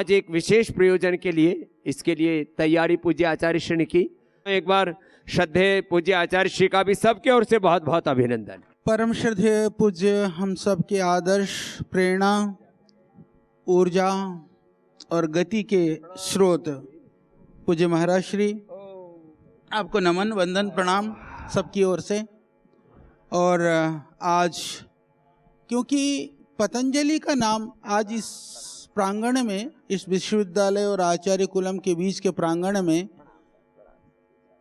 आज एक विशेष प्रयोजन के लिए इसके लिए तैयारी पूज्य आचार्य श्री ने की। एक बार श्रद्धेय पूज्य आचार्य श्री का भी सबके ओर से बहुत बहुत अभिनंदन। परम श्रद्धेय पूज्य हम सब के आदर्श, प्रेरणा, ऊर्जा और गति के स्रोत पूज्य महाराज श्री, आपको नमन, वंदन, प्रणाम सबकी ओर से। और आज क्योंकि पतंजलि का नाम आज इस प्रांगण में, इस विश्वविद्यालय और आचार्य कुलम के बीच के प्रांगण में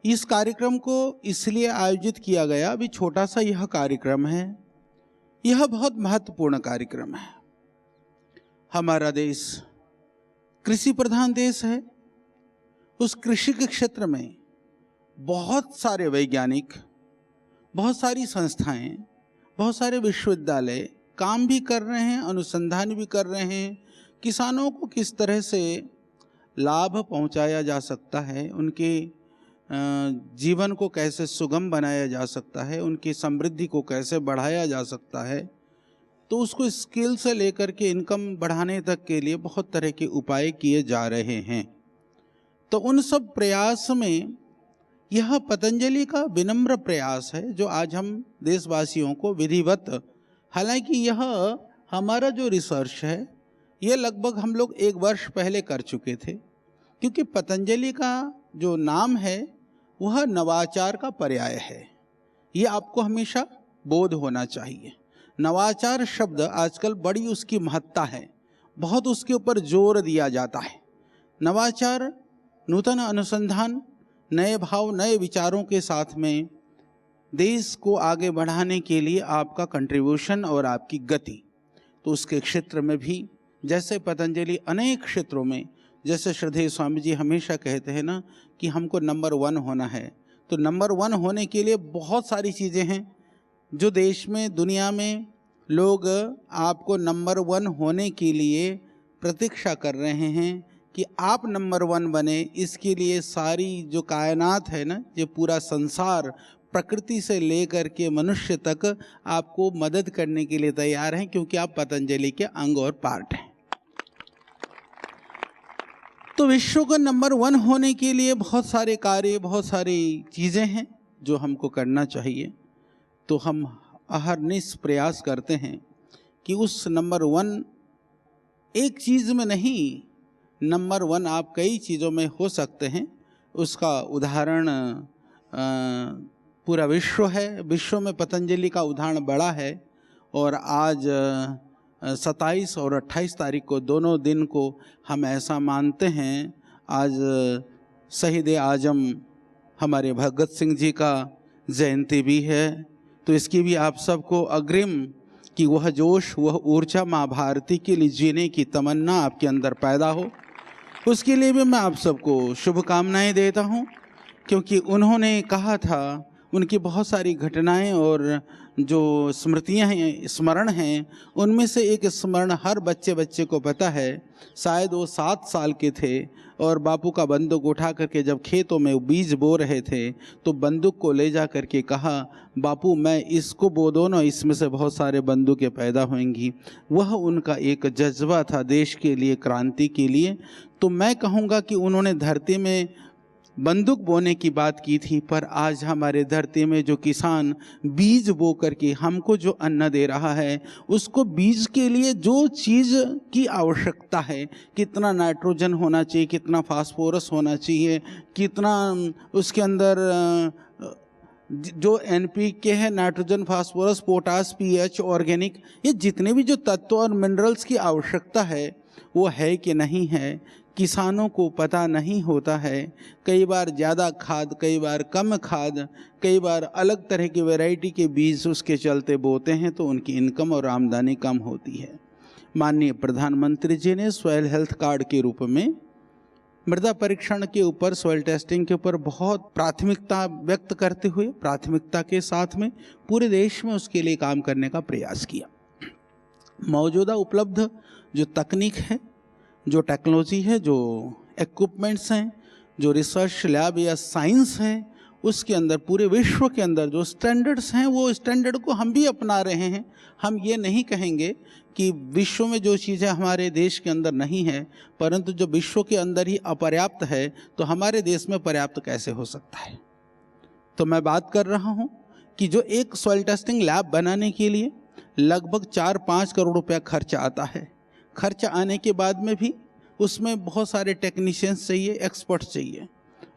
इस कार्यक्रम को इसलिए आयोजित किया गया। अभी छोटा सा यह कार्यक्रम है, यह बहुत महत्वपूर्ण कार्यक्रम है। हमारा देश कृषि प्रधान देश है। उस कृषि के क्षेत्र में बहुत सारे वैज्ञानिक, बहुत सारी संस्थाएं, बहुत सारे विश्वविद्यालय काम भी कर रहे हैं, अनुसंधान भी कर रहे हैं। किसानों को किस तरह से लाभ पहुंचाया जा सकता है, उनके जीवन को कैसे सुगम बनाया जा सकता है, उनकी समृद्धि को कैसे बढ़ाया जा सकता है, तो उसको स्किल से लेकर के इनकम बढ़ाने तक के लिए बहुत तरह के उपाय किए जा रहे हैं। तो उन सब प्रयास में यह पतंजलि का विनम्र प्रयास है जो आज हम देशवासियों को विधिवत, हालांकि यह हमारा जो रिसर्च है ये लगभग हम लोग 1 वर्ष पहले कर चुके थे, क्योंकि पतंजलि का जो नाम है वह नवाचार का पर्याय है। ये आपको हमेशा बोध होना चाहिए। नवाचार शब्द आजकल बड़ी उसकी महत्ता है, बहुत उसके ऊपर जोर दिया जाता है। नवाचार नूतन अनुसंधान, नए भाव, नए विचारों के साथ में देश को आगे बढ़ाने के लिए आपका कंट्रीब्यूशन और आपकी गति। तो उसके क्षेत्र में भी जैसे पतंजलि अनेक क्षेत्रों में, जैसे श्रद्धेय स्वामी जी हमेशा कहते हैं ना कि हमको नंबर 1 होना है, तो नंबर 1 होने के लिए बहुत सारी चीज़ें हैं जो देश में, दुनिया में लोग आपको नंबर 1 होने के लिए प्रतीक्षा कर रहे हैं कि आप नंबर 1 बने। इसके लिए सारी जो कायनात है ना, ये पूरा संसार प्रकृति से लेकर के मनुष्य तक आपको मदद करने के लिए तैयार हैं, क्योंकि आप पतंजलि के अंग और पार्ट हैं। तो विश्व का नंबर 1 होने के लिए बहुत सारे कार्य, बहुत सारी चीज़ें हैं जो हमको करना चाहिए। तो हम अहरनिश प्रयास करते हैं कि उस नंबर 1 एक चीज़ में नहीं, नंबर 1 आप कई चीज़ों में हो सकते हैं। उसका उदाहरण पूरा विश्व है। विश्व में पतंजलि का उदाहरण बड़ा है। और आज 27 और 28 तारीख को, दोनों दिन को हम ऐसा मानते हैं, आज शहीद आजम हमारे भगत सिंह जी का जयंती भी है। तो इसकी भी आप सबको अग्रिम कि वह जोश, वह ऊर्जा माँ भारती के लिए जीने की तमन्ना आपके अंदर पैदा हो, उसके लिए भी मैं आप सबको शुभकामनाएं देता हूँ। क्योंकि उन्होंने कहा था, उनकी बहुत सारी घटनाएं और जो स्मृतियां हैं, स्मरण हैं, उनमें से एक स्मरण हर बच्चे को पता है। शायद वो 7 साल के थे और बापू का बंदूक उठा करके जब खेतों में बीज बो रहे थे तो बंदूक को ले जा करके कहा, बापू मैं इसको बो दो ना, इसमें से बहुत सारे बंदूकें पैदा होंगी। वह उनका एक जज्बा था देश के लिए, क्रांति के लिए। तो मैं कहूँगा कि उन्होंने धरती में बंदूक बोने की बात की थी, पर आज हमारे धरती में जो किसान बीज बो करके हमको जो अन्न दे रहा है, उसको बीज के लिए जो चीज़ की आवश्यकता है, कितना नाइट्रोजन होना चाहिए, कितना फास्फोरस होना चाहिए, कितना उसके अंदर जो NPK है, nitrogen, phosphorus, potash, pH, organic, ये जितने भी जो तत्व और मिनरल्स की आवश्यकता है वो है कि नहीं है, किसानों को पता नहीं होता है। कई बार ज़्यादा खाद, कई बार कम खाद, कई बार अलग तरह की वैरायटी के बीज उसके चलते बोते हैं, तो उनकी इनकम और आमदनी कम होती है। माननीय प्रधानमंत्री जी ने सॉइल हेल्थ कार्ड के रूप में मृदा परीक्षण के ऊपर, सॉइल टेस्टिंग के ऊपर बहुत प्राथमिकता व्यक्त करते हुए, प्राथमिकता के साथ में पूरे देश में उसके लिए काम करने का प्रयास किया। मौजूदा उपलब्ध जो तकनीक है, जो टेक्नोलॉजी है, जो इक्विपमेंट्स हैं, जो रिसर्च लैब या साइंस है, उसके अंदर पूरे विश्व के अंदर जो स्टैंडर्ड्स हैं वो स्टैंडर्ड को हम भी अपना रहे हैं। हम ये नहीं कहेंगे कि विश्व में जो चीज़ें हमारे देश के अंदर नहीं है, परंतु जो विश्व के अंदर ही अपर्याप्त है तो हमारे देश में पर्याप्त कैसे हो सकता है। तो मैं बात कर रहा हूँ कि जो एक सॉइल टेस्टिंग लैब बनाने के लिए लगभग 4-5 करोड़ रुपया खर्च आता है। खर्च आने के बाद में भी उसमें बहुत सारे टेक्नीशियंस चाहिए, एक्सपर्ट्स चाहिए।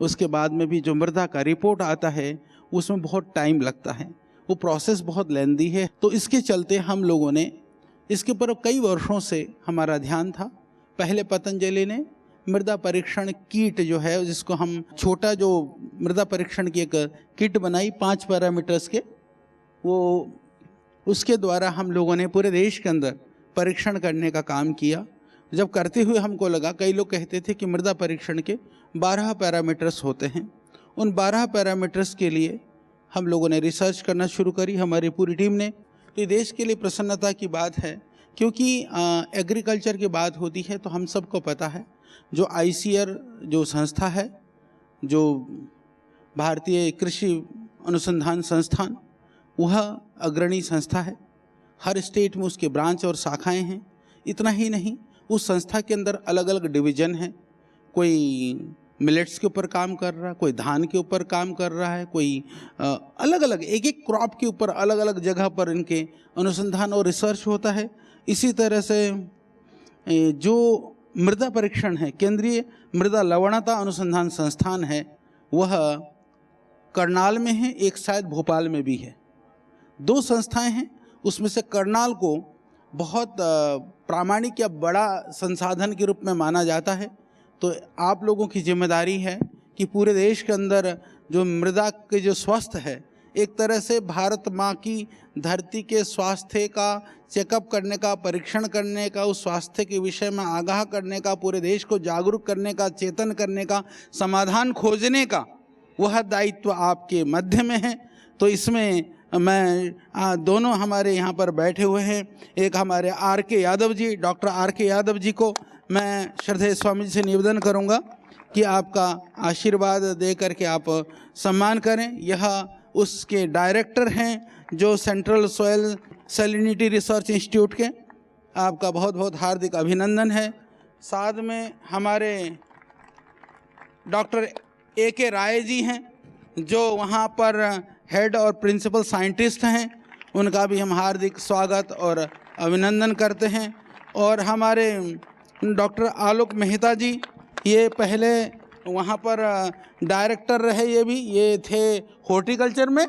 उसके बाद में भी जो मृदा का रिपोर्ट आता है उसमें बहुत टाइम लगता है, वो प्रोसेस बहुत लेंदी है। तो इसके चलते हम लोगों ने इसके ऊपर कई वर्षों से हमारा ध्यान था। पहले पतंजलि ने मृदा परीक्षण किट जो है, जिसको हम छोटा जो मृदा परीक्षण की एक किट बनाई 5 पैरामीटर्स के, वो उसके द्वारा हम लोगों ने पूरे देश के अंदर परीक्षण करने का काम किया। जब करते हुए हमको लगा, कई लोग कहते थे कि मृदा परीक्षण के 12 पैरामीटर्स होते हैं। उन 12 पैरामीटर्स के लिए हम लोगों ने रिसर्च करना शुरू करी, हमारी पूरी टीम ने। तो ये देश के लिए प्रसन्नता की बात है, क्योंकि एग्रीकल्चर की बात होती है तो हम सबको पता है जो ICAR जो संस्था है, जो भारतीय कृषि अनुसंधान संस्थान, वह अग्रणी संस्था है। हर स्टेट में उसके ब्रांच और शाखाएं हैं। इतना ही नहीं, उस संस्था के अंदर अलग अलग डिवीज़न हैं। कोई मिलेट्स के ऊपर काम कर रहा है, कोई धान के ऊपर काम कर रहा है, कोई अलग अलग एक एक क्रॉप के ऊपर अलग अलग जगह पर इनके अनुसंधान और रिसर्च होता है। इसी तरह से जो मृदा परीक्षण है, केंद्रीय मृदा लवणता अनुसंधान संस्थान है, वह करनाल में है, एक शायद भोपाल में भी है। 2 संस्थाएं हैं, उसमें से करनाल को बहुत प्रामाणिक या बड़ा संसाधन के रूप में माना जाता है। तो आप लोगों की जिम्मेदारी है कि पूरे देश के अंदर जो मृदा के जो स्वास्थ्य है, एक तरह से भारत माँ की धरती के स्वास्थ्य का चेकअप करने का, परीक्षण करने का, उस स्वास्थ्य के विषय में आगाह करने का, पूरे देश को जागरूक करने का, चेतन करने का, समाधान खोजने का, वह दायित्व आपके मध्य में है। तो इसमें मैं दोनों हमारे यहाँ पर बैठे हुए हैं, एक हमारे RK Yadav ji, doctor RK Yadav ji को मैं श्रद्धेय स्वामी जी से निवेदन करूँगा कि आपका आशीर्वाद दे करके आप सम्मान करें। यह उसके डायरेक्टर हैं जो central soil salinity research institute के। आपका बहुत बहुत हार्दिक अभिनंदन है। साथ में हमारे डॉक्टर AK राय जी हैं जो वहाँ पर हेड और प्रिंसिपल साइंटिस्ट हैं, उनका भी हम हार्दिक स्वागत और अभिनंदन करते हैं। और हमारे डॉक्टर आलोक मेहता जी, ये पहले वहाँ पर डायरेक्टर रहे, ये थे हॉर्टिकल्चर में,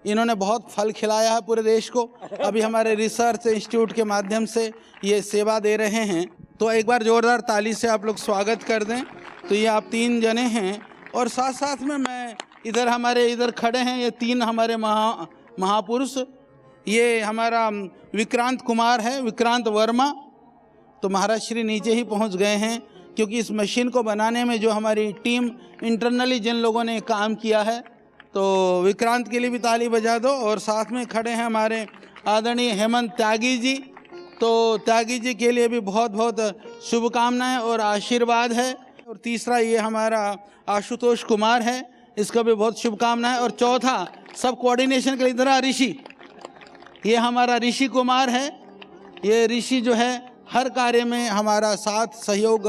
इन्होंने बहुत फल खिलाया है पूरे देश को। अभी हमारे रिसर्च इंस्टीट्यूट के माध्यम से ये सेवा दे रहे हैं। तो एक बार ज़ोरदार ताली से आप लोग स्वागत कर दें। तो ये आप 3 जने हैं, और साथ साथ में मैं हमारे इधर खड़े हैं ये 3 हमारे महापुरुष। ये हमारा विक्रांत कुमार है, विक्रांत वर्मा, तो महाराज श्री नीचे ही पहुंच गए हैं, क्योंकि इस मशीन को बनाने में जो हमारी टीम इंटरनली जिन लोगों ने काम किया है, तो विक्रांत के लिए भी ताली बजा दो। और साथ में खड़े हैं हमारे आदरणीय हेमंत त्यागी जी, तो त्यागी जी के लिए भी बहुत बहुत शुभकामनाएं और आशीर्वाद है। और तीसरा ये हमारा आशुतोष कुमार है, इसका भी बहुत शुभकामनाएं। और चौथा सब कोऑर्डिनेशन के लिए इधर ऋषि, ये हमारा ऋषि कुमार है। ये ऋषि जो है हर कार्य में हमारा साथ सहयोग,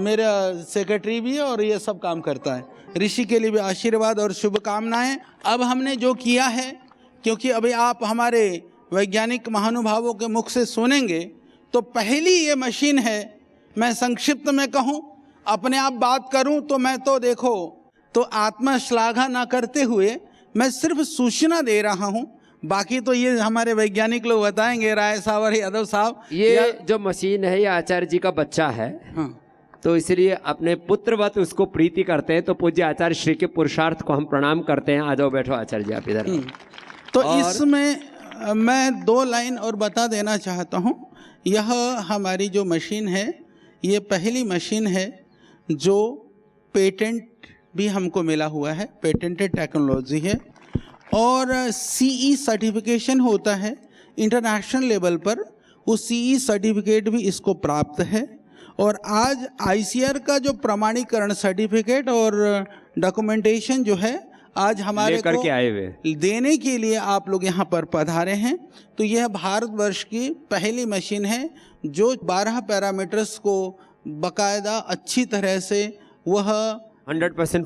मेरा सेक्रेटरी भी है और ये सब काम करता है। ऋषि के लिए भी आशीर्वाद और शुभकामनाएं। अब हमने जो किया है, क्योंकि अभी आप हमारे वैज्ञानिक महानुभावों के मुख से सुनेंगे, तो पहली ये मशीन है, मैं संक्षिप्त में कहूँ, अपने आप बात करूँ तो मैं तो देखो तो आत्मश्लाघा ना करते हुए मैं सिर्फ सूचना दे रहा हूँ, बाकी तो ये हमारे वैज्ञानिक लोग बताएंगे, राय साहब और यादव साहब। ये जो मशीन है ये आचार्य जी का बच्चा है। हाँ, तो इसलिए अपने पुत्रवत उसको प्रीति करते हैं। तो पूज्य आचार्य श्री के पुरुषार्थ को हम प्रणाम करते हैं। आ जाओ, बैठो आचार्य जी आप इधर। तो इसमें मैं 2 लाइन और बता देना चाहता हूँ। यह हमारी जो मशीन है, ये पहली मशीन है जो पेटेंट भी हमको मिला हुआ है, पेटेंटेड टेक्नोलॉजी है, और CE सर्टिफिकेशन होता है इंटरनेशनल लेवल पर, वो CE सर्टिफिकेट भी इसको प्राप्त है। और आज ICAR का जो प्रमाणीकरण सर्टिफिकेट और डॉक्यूमेंटेशन जो है, आज हमारे लेकर को के आए हुए देने के लिए आप लोग यहाँ पर पधारे हैं। तो यह भारतवर्ष की पहली मशीन है जो 12 पैरामीटर्स को बाकायदा अच्छी तरह से वह 100%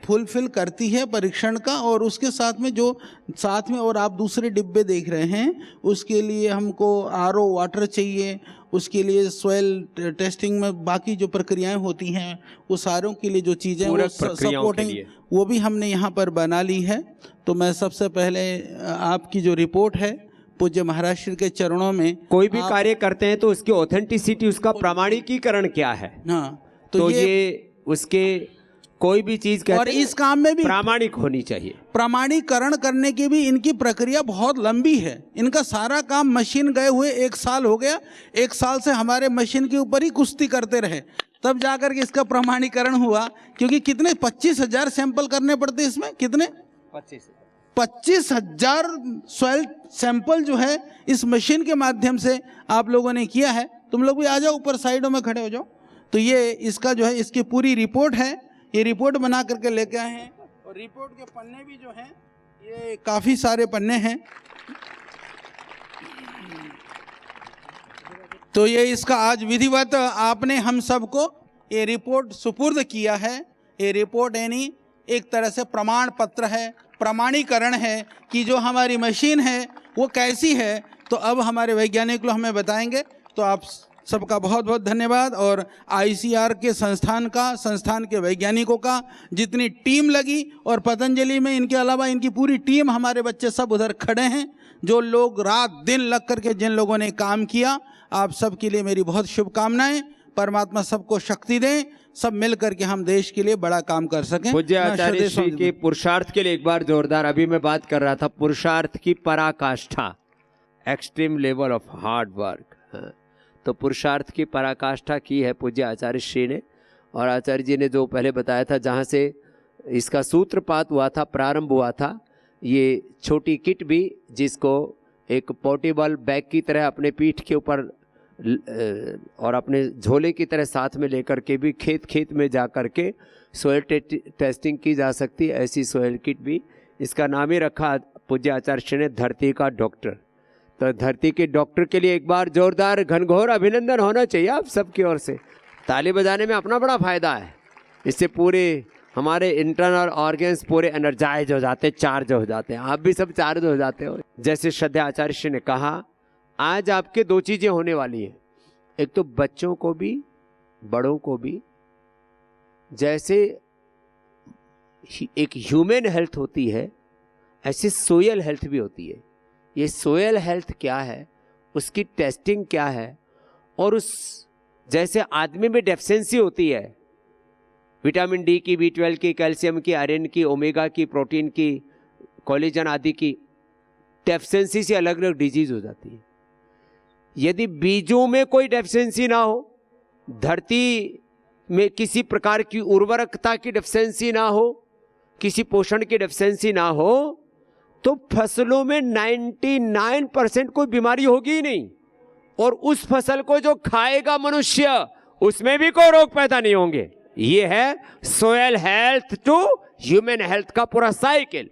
फुलफिल करती है परीक्षण का। और उसके साथ में जो साथ में और आप दूसरे डिब्बे देख रहे हैं, उसके लिए हमको आरओ वाटर चाहिए, उसके लिए सॉइल टेस्टिंग में बाकी जो प्रक्रियाएं होती हैं वो सारों के लिए जो चीज़ें वो सपोर्टिंग वो भी हमने यहाँ पर बना ली है। तो मैं सबसे पहले आपकी जो रिपोर्ट है पूज्य महाराज श्री के चरणों में, कोई भी कार्य करते हैं तो उसकी ऑथेंटिसिटी, उसका प्रमाणीकरण क्या है, हाँ तो ये उसके कोई भी चीज कहते और इस काम में भी प्रामाणिक होनी चाहिए। प्रमाणीकरण करने की भी इनकी प्रक्रिया बहुत लंबी है। इनका सारा काम मशीन गए हुए 1 साल हो गया, 1 साल से हमारे मशीन के ऊपर ही कुश्ती करते रहे, तब जाकर के इसका प्रमाणीकरण हुआ। क्योंकि कितने 25,000 सैंपल करने पड़ते इसमें, कितने 25,000 सॉइल सैंपल जो है इस मशीन के माध्यम से आप लोगों ने किया है। तुम लोग भी आ जाओ, ऊपर साइडों में खड़े हो जाओ। तो ये इसका जो है इसकी पूरी रिपोर्ट है, ये रिपोर्ट बना करके लेके आए हैं। और रिपोर्ट के पन्ने भी जो हैं ये काफ़ी सारे पन्ने हैं। तो ये इसका आज विधिवत आपने हम सबको ये रिपोर्ट सुपुर्द किया है। ये रिपोर्ट यानी एक तरह से प्रमाण पत्र है, प्रमाणीकरण है कि जो हमारी मशीन है वो कैसी है। तो अब हमारे वैज्ञानिक लोग हमें बताएंगे। तो आप सबका बहुत बहुत धन्यवाद। और आईसीआर के संस्थान के वैज्ञानिकों का जितनी टीम लगी, और पतंजलि में इनके अलावा इनकी पूरी टीम, हमारे बच्चे सब उधर खड़े हैं, जो लोग रात दिन लग करके जिन लोगों ने काम किया, आप सबके लिए मेरी बहुत शुभकामनाएं। परमात्मा सबको शक्ति दें, सब मिल करके हम देश के लिए बड़ा काम कर सकें। पूज्य आचार्य श्री के पुरुषार्थ के लिए एक बार जोरदार, अभी मैं बात कर रहा था पुरुषार्थ की पराकाष्ठा, extreme level of hard work. तो पुरुषार्थ की पराकाष्ठा की है पूज्य आचार्य श्री ने। और आचार्य जी ने जो पहले बताया था, जहाँ से इसका सूत्रपात हुआ था, प्रारंभ हुआ था, ये छोटी किट भी जिसको एक पोर्टेबल बैग की तरह अपने पीठ के ऊपर और अपने झोले की तरह साथ में लेकर के भी खेत में जा कर के सोयल टेस्टिंग की जा सकती है, ऐसी सोयल किट भी। इसका नाम ही रखा पूज्य आचार्य श्री ने धरती का डॉक्टर। तो धरती के डॉक्टर के लिए एक बार जोरदार घनघोर अभिनंदन होना चाहिए आप सबकी ओर से। ताली बजाने में अपना बड़ा फायदा है, इससे पूरे हमारे इंटरनल ऑर्गन्स पूरे एनर्जाइज हो जाते हैं, चार्ज हो जाते हैं। आप भी सब चार्ज हो जाते हो। जैसे श्रद्धा आचार्य श्री ने कहा, आज आपके 2 चीज़ें होने वाली हैं। एक तो बच्चों को भी बड़ों को भी, जैसे एक ह्यूमन हेल्थ होती है ऐसे सोयल हेल्थ भी होती है। ये सोयल हेल्थ क्या है, उसकी टेस्टिंग क्या है, और उस जैसे आदमी में डेफिशिएंसी होती है विटामिन डी की, B12 की, कैल्शियम की, आयरन की, ओमेगा की, प्रोटीन की, कोलेजन आदि की डेफिशिएंसी से अलग अलग डिजीज हो जाती है। यदि बीजों में कोई डेफिशिएंसी ना हो, धरती में किसी प्रकार की उर्वरकता की डेफिशिएंसी ना हो, किसी पोषण की डेफिशिएंसी ना हो, तो फसलों में 99% कोई बीमारी होगी ही नहीं। और उस फसल को जो खाएगा मनुष्य, उसमें भी कोई रोग पैदा नहीं होंगे। ये है soil health to human health का पूरा साइकिल।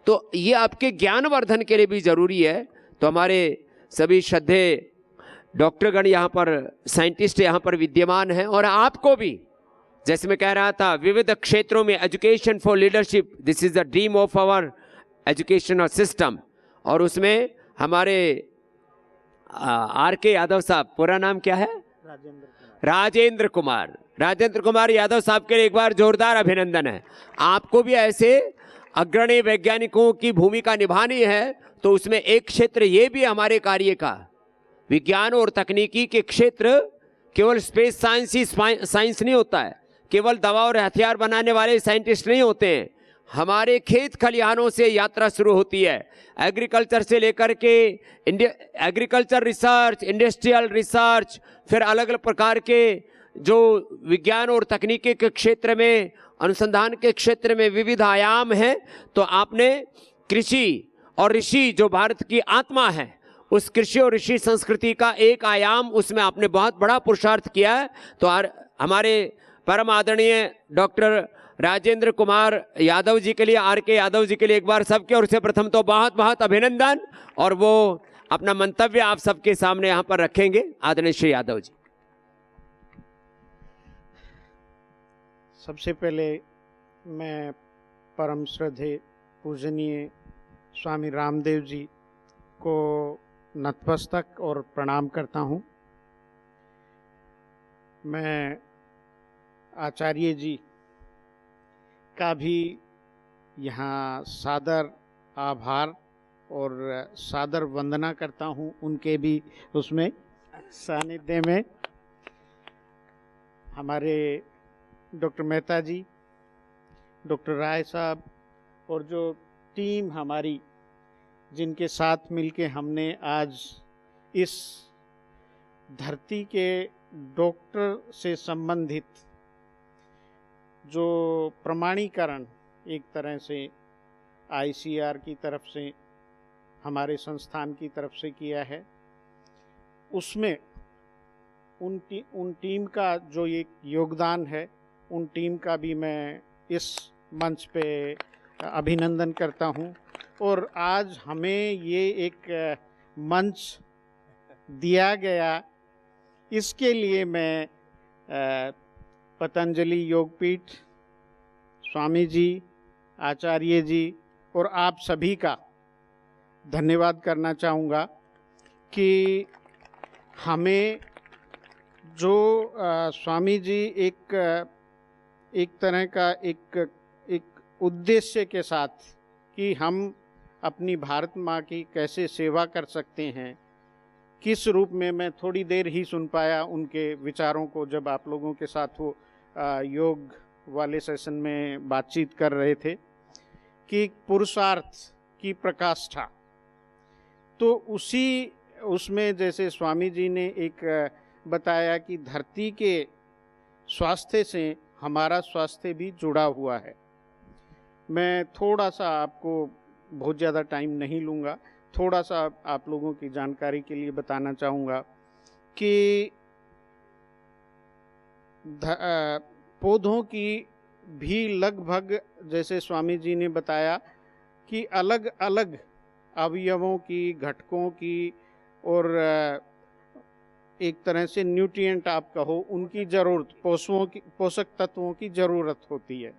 तो ये आपके ज्ञानवर्धन के लिए भी जरूरी है। तो हमारे सभी श्रद्धे डॉक्टरगण यहाँ पर, साइंटिस्ट यहाँ पर विद्यमान हैं, और आपको भी, जैसे मैं कह रहा था, विविध क्षेत्रों में education for leadership, this is the dream of our educational system. और उसमें हमारे RK यादव साहब, पूरा नाम क्या है? राजेंद्र कुमार यादव साहब के लिए एक बार जोरदार अभिनंदन है। आपको भी ऐसे अग्रणी वैज्ञानिकों की भूमिका निभानी है। तो उसमें एक क्षेत्र ये भी हमारे कार्य का, विज्ञान और तकनीकी के क्षेत्र, केवल स्पेस साइंस ही साइंस नहीं होता है, केवल दवा और हथियार बनाने वाले साइंटिस्ट नहीं होते हैं। हमारे खेत खलिहानों से यात्रा शुरू होती है, एग्रीकल्चर से लेकर के एग्रीकल्चर रिसर्च, इंडस्ट्रियल रिसर्च, फिर अलग अलग प्रकार के जो विज्ञान और तकनीकी के क्षेत्र में, अनुसंधान के क्षेत्र में विविध आयाम हैं। तो आपने कृषि और ऋषि, जो भारत की आत्मा है, उस कृषि और ऋषि संस्कृति का एक आयाम, उसमें आपने बहुत बड़ा पुरुषार्थ किया है। तो हमारे परम आदरणीय डॉक्टर राजेंद्र कुमार यादव जी के लिए, आर के यादव जी के लिए एक बार सबके ओर से प्रथम तो बहुत बहुत अभिनंदन, और वो अपना मंतव्य आप सबके सामने यहाँ पर रखेंगे। आदरणीय श्री यादव जी। सबसे पहले मैं परम श्रद्धेय पूजनीय स्वामी रामदेव जी को नतमस्तक और प्रणाम करता हूँ। मैं आचार्य जी का भी यहाँ सादर आभार और सादर वंदना करता हूँ, उनके भी उसमें सानिध्य में। हमारे डॉक्टर मेहता जी, डॉक्टर राय साहब और जो टीम हमारी, जिनके साथ मिलके हमने आज इस धरती के डॉक्टर से संबंधित जो प्रमाणीकरण एक तरह से ICR की तरफ से, हमारे संस्थान की तरफ से किया है, उसमें उन टीम का जो एक योगदान है, उन टीम का भी मैं इस मंच पे अभिनंदन करता हूँ। और आज हमें ये एक मंच दिया गया, इसके लिए मैं पतंजलि योगपीठ, स्वामी जी, आचार्य जी और आप सभी का धन्यवाद करना चाहूँगा कि हमें जो स्वामी जी एक तरह का एक उद्देश्य के साथ कि हम अपनी भारत माँ की कैसे सेवा कर सकते हैं, किस रूप में, मैं थोड़ी देर ही सुन पाया उनके विचारों को जब आप लोगों के साथ वो योग वाले सेशन में बातचीत कर रहे थे, कि पुरुषार्थ की प्रकाष्ठा। तो उसमें जैसे स्वामी जी ने एक बताया कि धरती के स्वास्थ्य से हमारा स्वास्थ्य भी जुड़ा हुआ है। मैं थोड़ा सा आपको, बहुत ज़्यादा टाइम नहीं लूँगा, थोड़ा सा आप लोगों की जानकारी के लिए बताना चाहूँगा कि पौधों की भी लगभग, जैसे स्वामी जी ने बताया कि अलग अलग अवयवों की, घटकों की और एक तरह से न्यूट्रिएंट आप कहो, उनकी ज़रूरत, पोषक तत्वों की ज़रूरत होती है।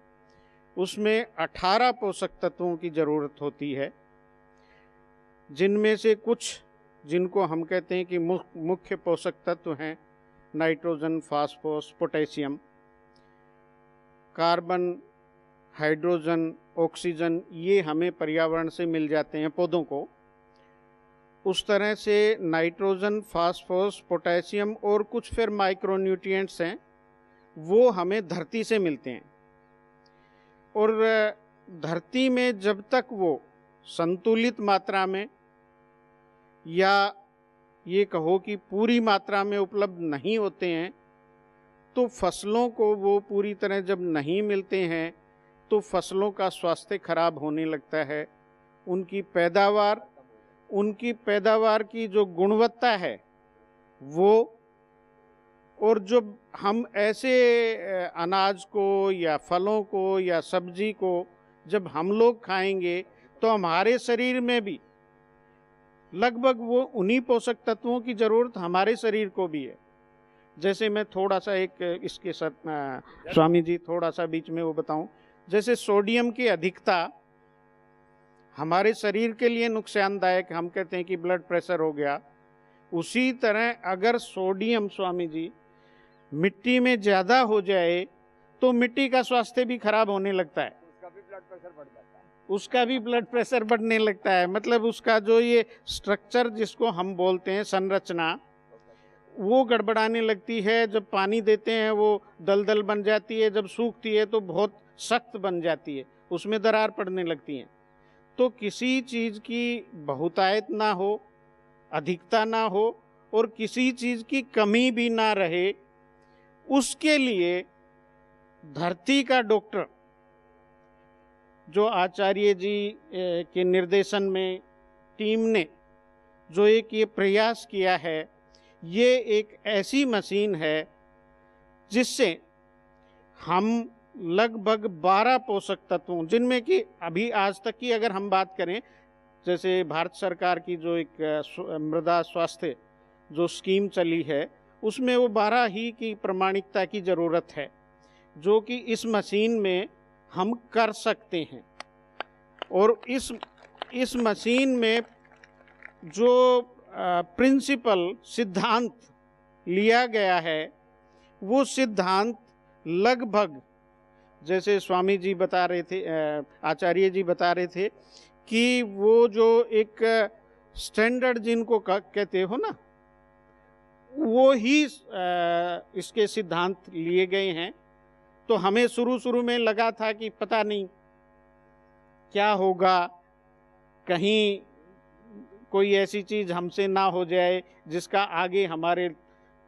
उसमें 18 पोषक तत्वों की ज़रूरत होती है, जिनमें से कुछ जिनको हम कहते हैं कि मुख्य पोषक तत्व हैं, nitrogen, phosphorus, potassium, carbon, hydrogen, oxygen, ये हमें पर्यावरण से मिल जाते हैं पौधों को। उस तरह से नाइट्रोजन, फास्फोरस, पोटेशियम और कुछ फिर माइक्रोन्यूट्रिएंट्स हैं, वो हमें धरती से मिलते हैं। और धरती में जब तक वो संतुलित मात्रा में, या ये कहो कि पूरी मात्रा में उपलब्ध नहीं होते हैं, तो फसलों को वो पूरी तरह जब नहीं मिलते हैं तो फसलों का स्वास्थ्य खराब होने लगता है। उनकी पैदावार की जो गुणवत्ता है वो, और जो हम ऐसे अनाज को या फलों को या सब्जी को जब हम लोग खाएंगे तो हमारे शरीर में भी लगभग वो उन्हीं पोषक तत्वों की ज़रूरत हमारे शरीर को भी है। जैसे मैं थोड़ा सा एक इसके साथ स्वामी जी थोड़ा सा बीच में वो बताऊं, जैसे सोडियम की अधिकता हमारे शरीर के लिए नुकसानदायक, हम कहते हैं कि ब्लड प्रेशर हो गया। उसी तरह अगर सोडियम, स्वामी जी, मिट्टी में ज़्यादा हो जाए तो मिट्टी का स्वास्थ्य भी खराब होने लगता है, उसका भी ब्लड प्रेशर बढ़ने लगता है। मतलब उसका जो ये स्ट्रक्चर जिसको हम बोलते हैं संरचना, वो गड़बड़ाने लगती है। जब पानी देते हैं वो दलदल बन जाती है, जब सूखती है तो बहुत सख्त बन जाती है, उसमें दरार पड़ने लगती है। तो किसी चीज़ की बहुतायत ना हो, अधिकता ना हो, और किसी चीज़ की कमी भी ना रहे, उसके लिए धरती का डॉक्टर जो आचार्य जी के निर्देशन में टीम ने जो एक ये प्रयास किया है, ये एक ऐसी मशीन है जिससे हम लगभग 12 पोषक तत्वों, जिनमें कि अभी आज तक की अगर हम बात करें, जैसे भारत सरकार की जो एक मृदा स्वास्थ्य जो स्कीम चली है, उसमें वो 12 ही की प्रमाणिकता की ज़रूरत है, जो कि इस मशीन में हम कर सकते हैं। और इस मशीन में जो प्रिंसिपल सिद्धांत लिया गया है, वो सिद्धांत लगभग, जैसे स्वामी जी बता रहे थे, आचार्य जी बता रहे थे कि वो जो एक स्टैंडर्ड जिनको कहते हो ना, वो ही इसके सिद्धांत लिए गए हैं। तो हमें शुरू में लगा था कि पता नहीं क्या होगा, कहीं कोई ऐसी चीज़ हमसे ना हो जाए जिसका आगे हमारे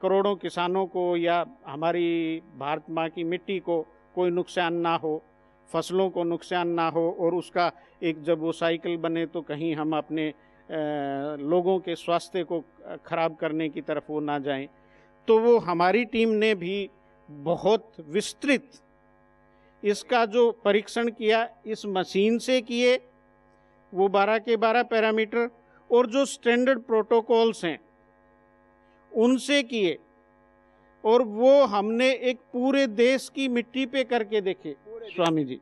करोड़ों किसानों को या हमारी भारत माँ की मिट्टी को कोई नुकसान ना हो, फसलों को नुकसान ना हो, और उसका एक जब वो साइकिल बने तो कहीं हम अपने लोगों के स्वास्थ्य को खराब करने की तरफ वो ना जाएं। तो वो हमारी टीम ने भी बहुत विस्तृत इसका जो परीक्षण किया, इस मशीन से किए, वो 12 के 12 पैरामीटर, और जो स्टैंडर्ड प्रोटोकॉल्स हैं उनसे किए, और वो हमने एक पूरे देश की मिट्टी पे करके देखे। स्वामी जी,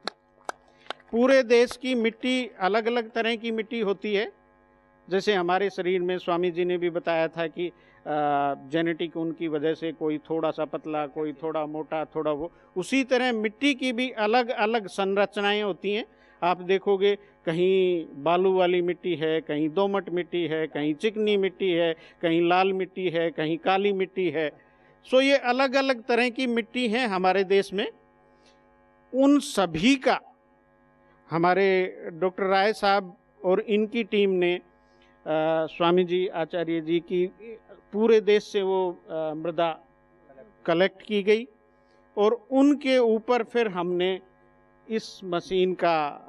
पूरे देश की मिट्टी, अलग अलग तरह की मिट्टी होती है, जैसे हमारे शरीर में स्वामी जी ने भी बताया था कि जेनेटिक उनकी वजह से कोई थोड़ा सा पतला, कोई थोड़ा मोटा, थोड़ा वो, उसी तरह मिट्टी की भी अलग अलग संरचनाएं होती हैं। आप देखोगे कहीं बालू वाली मिट्टी है, कहीं दोमट मिट्टी है, कहीं चिकनी मिट्टी है, कहीं लाल मिट्टी है, कहीं काली मिट्टी है। सो ये अलग अलग तरह की मिट्टी है हमारे देश में। उन सभी का हमारे डॉक्टर राय साहब और इनकी टीम ने, स्वामी जी, आचार्य जी की, पूरे देश से वो मृदा कलेक्ट की गई, और उनके ऊपर फिर हमने इस मशीन का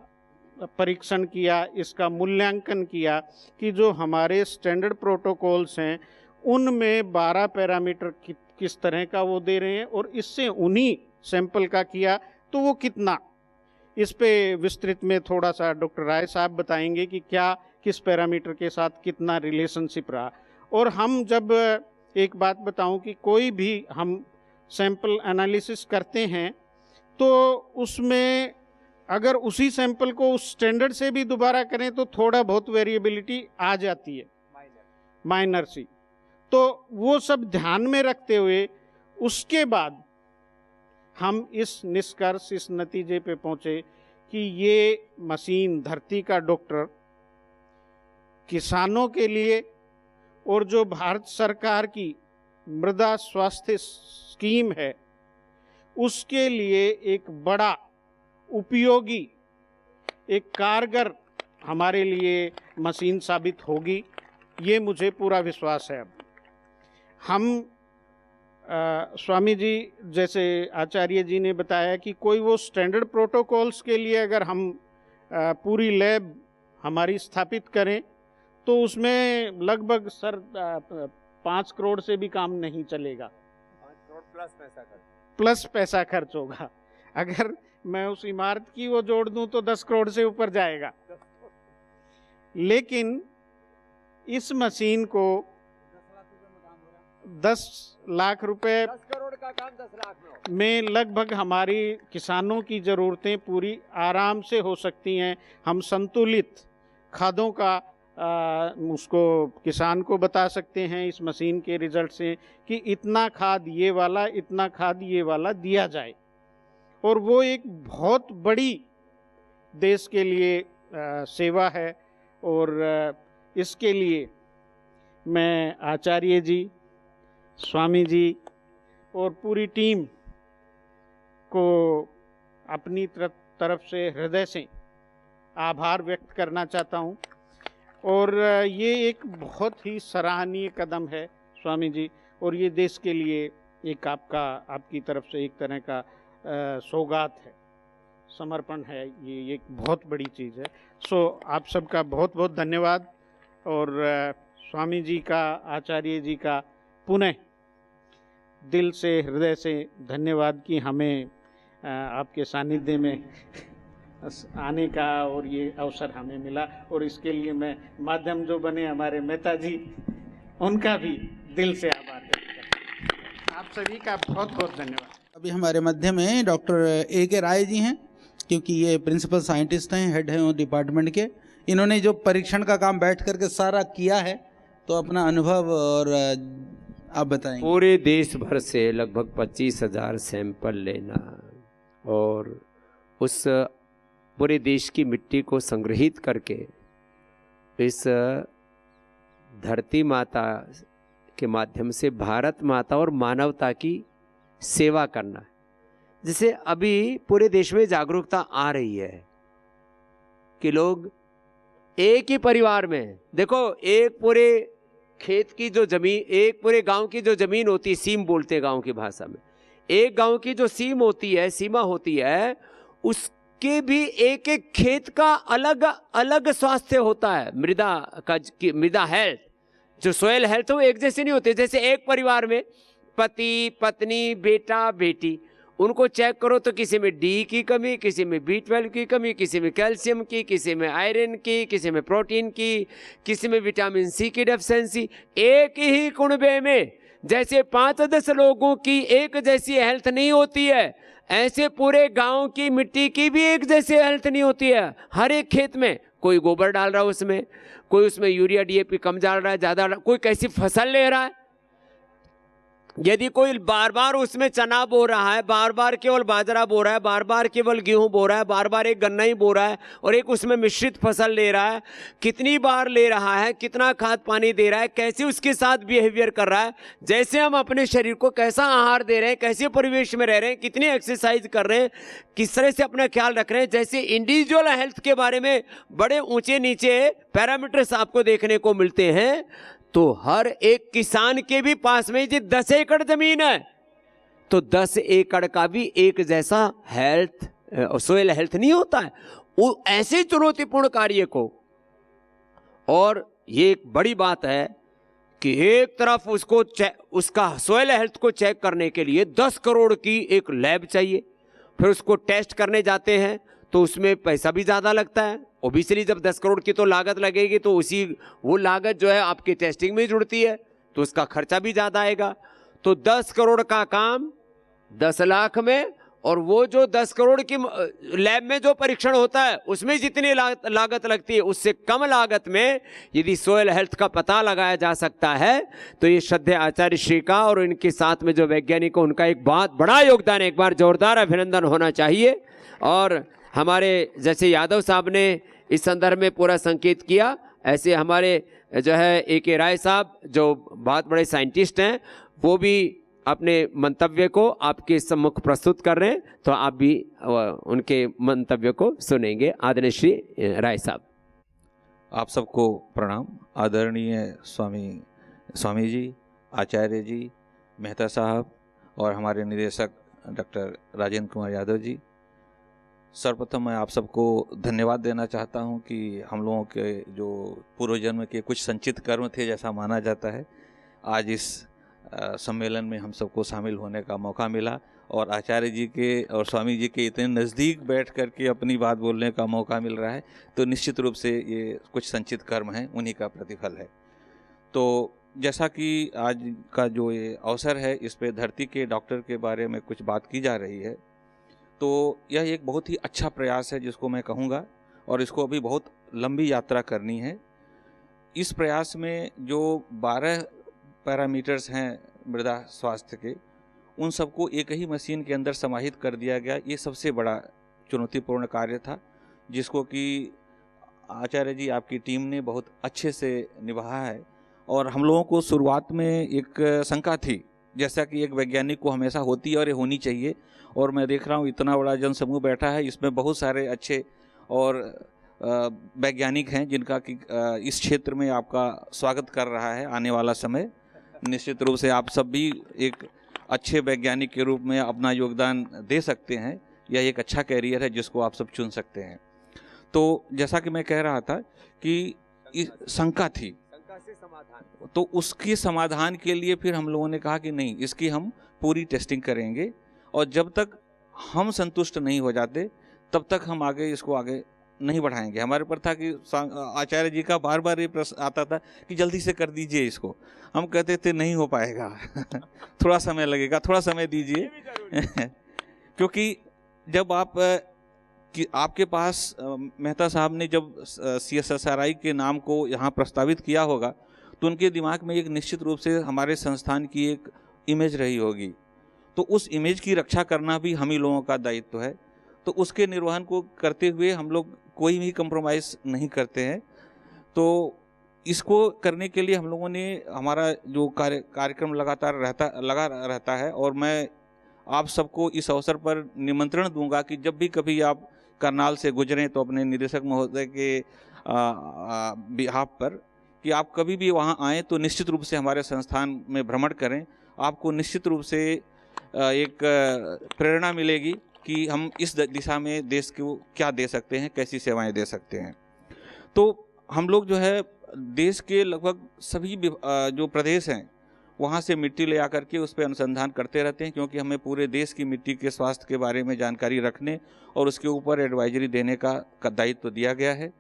परीक्षण किया, इसका मूल्यांकन किया कि जो हमारे स्टैंडर्ड प्रोटोकॉल्स हैं उनमें 12 पैरामीटर किस तरह का वो दे रहे हैं, और इससे उन्हीं सैंपल का किया तो वो कितना। इस पे विस्तृत में थोड़ा सा डॉक्टर राय साहब बताएंगे कि क्या किस पैरामीटर के साथ कितना रिलेशनशिप रहा। और हम जब, एक बात बताऊं कि कोई भी हम सैंपल एनालिसिस करते हैं तो उसमें अगर उसी सैंपल को उस स्टैंडर्ड से भी दोबारा करें तो थोड़ा बहुत वेरिएबिलिटी आ जाती है, माइनर सी। तो वो सब ध्यान में रखते हुए उसके बाद हम इस निष्कर्ष, इस नतीजे पे पहुंचे कि ये मशीन धरती का डॉक्टर किसानों के लिए, और जो भारत सरकार की मृदा स्वास्थ्य स्कीम है उसके लिए एक बड़ा उपयोगी, एक कारगर हमारे लिए मशीन साबित होगी, ये मुझे पूरा विश्वास है। हम स्वामी जी, जैसे आचार्य जी ने बताया कि कोई वो स्टैंडर्ड प्रोटोकॉल्स के लिए अगर हम पूरी लैब हमारी स्थापित करें तो उसमें लगभग सर 5 करोड़ से भी काम नहीं चलेगा। 5 करोड़ प्लस पैसा खर्च होगा। अगर मैं उस इमारत की वो जोड़ दूं तो 10 करोड़ से ऊपर जाएगा। लेकिन इस मशीन को 10 लाख रुपए, 10 करोड़ का काम 10 लाख में लगभग हमारी किसानों की ज़रूरतें पूरी आराम से हो सकती हैं। हम संतुलित खादों का उसको किसान को बता सकते हैं इस मशीन के रिजल्ट से कि इतना खाद ये वाला, इतना खाद ये वाला दिया जाए, और वो एक बहुत बड़ी देश के लिए सेवा है। और इसके लिए मैं आचार्य जी, स्वामी जी और पूरी टीम को अपनी तरफ से हृदय से आभार व्यक्त करना चाहता हूँ। और ये एक बहुत ही सराहनीय कदम है स्वामी जी, और ये देश के लिए एक आपकी तरफ से एक तरह का सौगात है, समर्पण है। ये एक बहुत बड़ी चीज़ है। सो आप सबका बहुत बहुत धन्यवाद, और स्वामी जी का, आचार्य जी का पुनः दिल से, हृदय से धन्यवाद कि हमें आपके सानिध्य में आने का और ये अवसर हमें मिला, और इसके लिए मैं माध्यम जो बने हमारे मेहता जी, उनका भी दिल से आभार व्यक्त करता हूं। आप सभी का बहुत बहुत धन्यवाद। अभी हमारे मध्य में डॉक्टर A.K. राय जी हैं, क्योंकि ये प्रिंसिपल साइंटिस्ट हैं, हेड हैं उस डिपार्टमेंट के। इन्होंने जो परीक्षण का काम बैठ करके सारा किया है, तो अपना अनुभव और आप बताएंगे। पूरे देश भर से लगभग 25,000 सैंपल लेना और उस पूरे देश की मिट्टी को संग्रहित करके इस धरती माता के माध्यम से भारत माता और मानवता की सेवा करना है। जैसे अभी पूरे देश में जागरूकता आ रही है कि लोग एक ही परिवार में, देखो, एक पूरे खेत की जो जमीन, एक पूरे गांव की जो जमीन होती है, सीम बोलते हैं गांव की भाषा में, एक गांव की जो सीम होती है, सीमा होती है, उसके भी एक एक खेत का अलग अलग स्वास्थ्य होता है। मृदा हेल्थ, जो सोयल हेल्थ, वो एक जैसे नहीं होते। जैसे एक परिवार में पति पत्नी बेटा बेटी, उनको चेक करो तो किसी में डी की कमी, किसी में B12 की कमी, किसी में कैल्शियम की, किसी में आयरन की, किसी में प्रोटीन की, किसी में विटामिन C की डेफिशिएंसी। एक ही कुनबे में जैसे 5-10 लोगों की एक जैसी हेल्थ नहीं होती है, ऐसे पूरे गांव की मिट्टी की भी एक जैसी हेल्थ नहीं होती है। हर एक खेत में कोई गोबर डाल रहा है, उसमें कोई उसमें यूरिया DAP कम डाल रहा है, ज़्यादा, कोई कैसी फसल ले रहा है। यदि कोई बार बार उसमें चना बो रहा है, बार बार केवल बाजरा बो रहा है, बार बार केवल गेहूं बो रहा है, बार बार एक गन्ना ही बो रहा है और एक उसमें मिश्रित फसल ले रहा है, कितनी बार ले रहा है, कितना खाद पानी दे रहा है, कैसे उसके साथ बिहेवियर कर रहा है, जैसे हम अपने शरीर को कैसा आहार दे रहे हैं, कैसे परिवेश में रह रहे हैं, कितनी एक्सरसाइज कर रहे हैं, किस तरह से अपना ख्याल रख रहे हैं, जैसे इंडिविजुअल हेल्थ के बारे में बड़े ऊंचे नीचे पैरामीटर्स आपको देखने को मिलते हैं। तो हर एक किसान के भी पास में यदि 10 एकड़ जमीन है तो 10 एकड़ का भी एक जैसा हेल्थ, सोयल हेल्थ नहीं होता है। वो ऐसे चुनौतीपूर्ण कार्य को, और ये एक बड़ी बात है कि एक तरफ उसको उसका सोयल हेल्थ को चेक करने के लिए 10 करोड़ की एक लैब चाहिए, फिर उसको टेस्ट करने जाते हैं तो उसमें पैसा भी ज़्यादा लगता है। ओबियसली जब 10 करोड़ की तो लागत लगेगी तो वो लागत जो है आपकी टेस्टिंग में जुड़ती है, तो उसका खर्चा भी ज़्यादा आएगा। तो 10 करोड़ का काम 10 लाख में, और वो जो 10 करोड़ की लैब में जो परीक्षण होता है उसमें जितनी लागत लगती है, उससे कम लागत में यदि सोयल हेल्थ का पता लगाया जा सकता है तो ये श्रद्धेय आचार्य श्री का और इनके साथ में जो वैज्ञानिक, उनका एक बहुत बड़ा योगदान है। एक बार जोरदार अभिनंदन होना चाहिए। और हमारे जैसे यादव साहब ने इस संदर्भ में पूरा संकेत किया, ऐसे हमारे जो है A.K. राय साहब जो बहुत बड़े साइंटिस्ट हैं, वो भी अपने मंतव्य को आपके सम्मुख प्रस्तुत कर रहे हैं, तो आप भी उनके मंतव्य को सुनेंगे। आदरणीय श्री राय साहब। आप सबको प्रणाम। आदरणीय स्वामी जी, आचार्य जी, मेहता साहब और हमारे निदेशक डॉक्टर राजेंद्र कुमार यादव जी, सर्वप्रथम मैं आप सबको धन्यवाद देना चाहता हूं कि हम लोगों के जो पूर्व जन्म के कुछ संचित कर्म थे, जैसा माना जाता है, आज इस सम्मेलन में हम सबको शामिल होने का मौका मिला और आचार्य जी के और स्वामी जी के इतने नज़दीक बैठ कर के अपनी बात बोलने का मौका मिल रहा है, तो निश्चित रूप से ये कुछ संचित कर्म हैं, उन्हीं का प्रतिफल है। तो जैसा कि आज का जो ये अवसर है, इस पे धरती के डॉक्टर के बारे में कुछ बात की जा रही है, तो यह एक बहुत ही अच्छा प्रयास है जिसको मैं कहूँगा, और इसको अभी बहुत लंबी यात्रा करनी है। इस प्रयास में जो 12 पैरामीटर्स हैं मृदा स्वास्थ्य के, उन सबको एक ही मशीन के अंदर समाहित कर दिया गया। ये सबसे बड़ा चुनौतीपूर्ण कार्य था, जिसको कि आचार्य जी आपकी टीम ने बहुत अच्छे से निभाया है। और हम लोगों को शुरुआत में एक शंका थी, जैसा कि एक वैज्ञानिक को हमेशा होती है और ये होनी चाहिए, और मैं देख रहा हूँ इतना बड़ा जनसमूह बैठा है, इसमें बहुत सारे अच्छे और वैज्ञानिक हैं जिनका कि इस क्षेत्र में आपका स्वागत कर रहा है आने वाला समय। निश्चित रूप से आप सब भी एक अच्छे वैज्ञानिक के रूप में अपना योगदान दे सकते हैं। यह एक अच्छा कैरियर है जिसको आप सब चुन सकते हैं। तो जैसा कि मैं कह रहा था कि शंका थी, तो उसके समाधान के लिए फिर हम लोगों ने कहा कि नहीं, इसकी हम पूरी टेस्टिंग करेंगे, और जब तक हम संतुष्ट नहीं हो जाते तब तक हम आगे इसको आगे नहीं बढ़ाएंगे। हमारे पर था कि आचार्य जी का बार बार ये प्रश्न आता था कि जल्दी से कर दीजिए इसको। हम कहते थे नहीं हो पाएगा थोड़ा समय लगेगा, थोड़ा समय दीजिए क्योंकि जब कि आपके पास मेहता साहब ने जब CSSRI के नाम को यहाँ प्रस्तावित किया होगा तो उनके दिमाग में एक निश्चित रूप से हमारे संस्थान की एक इमेज रही होगी, तो उस इमेज की रक्षा करना भी हम ही लोगों का दायित्व है। तो उसके निर्वहन को करते हुए हम लोग कोई भी कंप्रोमाइज़ नहीं करते हैं। तो इसको करने के लिए हम लोगों ने हमारा जो कार्यक्रम लगातार लगा रहता है, और मैं आप सबको इस अवसर पर निमंत्रण दूंगा कि जब भी कभी आप करनाल से गुजरें तो अपने निदेशक महोदय के बिहाफ पर कि आप कभी भी वहां आएँ तो निश्चित रूप से हमारे संस्थान में भ्रमण करें। आपको निश्चित रूप से एक प्रेरणा मिलेगी कि हम इस दिशा में देश को क्या दे सकते हैं, कैसी सेवाएं दे सकते हैं। तो हम लोग जो है देश के लगभग सभी जो प्रदेश हैं वहाँ से मिट्टी ले आकर के उस पर अनुसंधान करते रहते हैं, क्योंकि हमें पूरे देश की मिट्टी के स्वास्थ्य के बारे में जानकारी रखने और उसके ऊपर एडवाइजरी देने का दायित्व दिया गया है।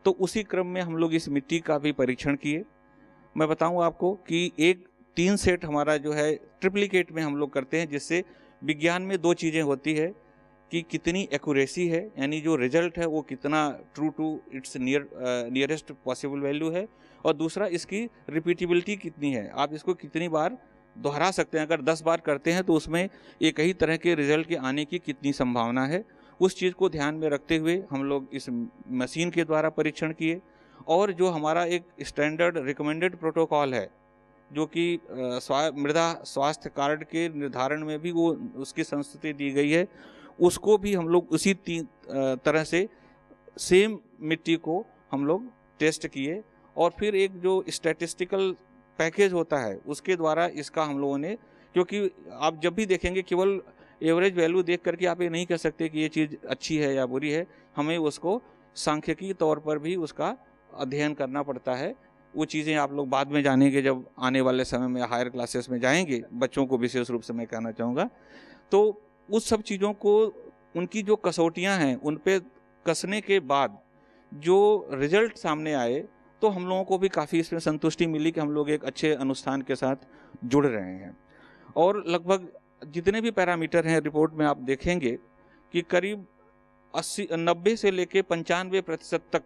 तो उसी क्रम में हम लोग इस मिट्टी का भी परीक्षण किए। मैं बताऊं आपको कि 3 सेट हमारा जो है ट्रिप्लिकेट में हम लोग करते हैं, जिससे विज्ञान में 2 चीज़ें होती है कि कितनी एक्यूरेसी है, यानी जो रिजल्ट है वो कितना true to its nearest possible value है, और दूसरा इसकी रिपीटेबिलिटी कितनी है, आप इसको कितनी बार दोहरा सकते हैं। अगर 10 बार करते हैं तो उसमें एक ही तरह के रिजल्ट के आने की कितनी संभावना है। उस चीज़ को ध्यान में रखते हुए हम लोग इस मशीन के द्वारा परीक्षण किए, और जो हमारा एक स्टैंडर्ड रिकमेंडेड प्रोटोकॉल है जो कि मृदा स्वास्थ्य कार्ड के निर्धारण में भी वो उसकी संस्तुति दी गई है, उसको भी हम लोग उसी तरह से सेम मिट्टी को हम लोग टेस्ट किए, और फिर एक जो स्टैटिस्टिकल पैकेज होता है उसके द्वारा इसका हम लोगों ने, क्योंकि आप जब भी देखेंगे केवल एवरेज वैल्यू देख करके आप ये नहीं कह सकते कि ये चीज़ अच्छी है या बुरी है, हमें उसको सांख्यिकी तौर पर भी उसका अध्ययन करना पड़ता है। वो चीज़ें आप लोग बाद में जानेंगे जब आने वाले समय में हायर क्लासेस में जाएंगे, बच्चों को विशेष रूप से मैं कहना चाहूँगा। तो उस सब चीज़ों को, उनकी जो कसौटियाँ हैं उन पे कसने के बाद जो रिजल्ट सामने आए तो हम लोगों को भी काफ़ी इसमें संतुष्टि मिली कि हम लोग एक अच्छे अनुष्ठान के साथ जुड़ रहे हैं। और लगभग जितने भी पैरामीटर हैं रिपोर्ट में आप देखेंगे कि करीब 90 से लेके 95% तक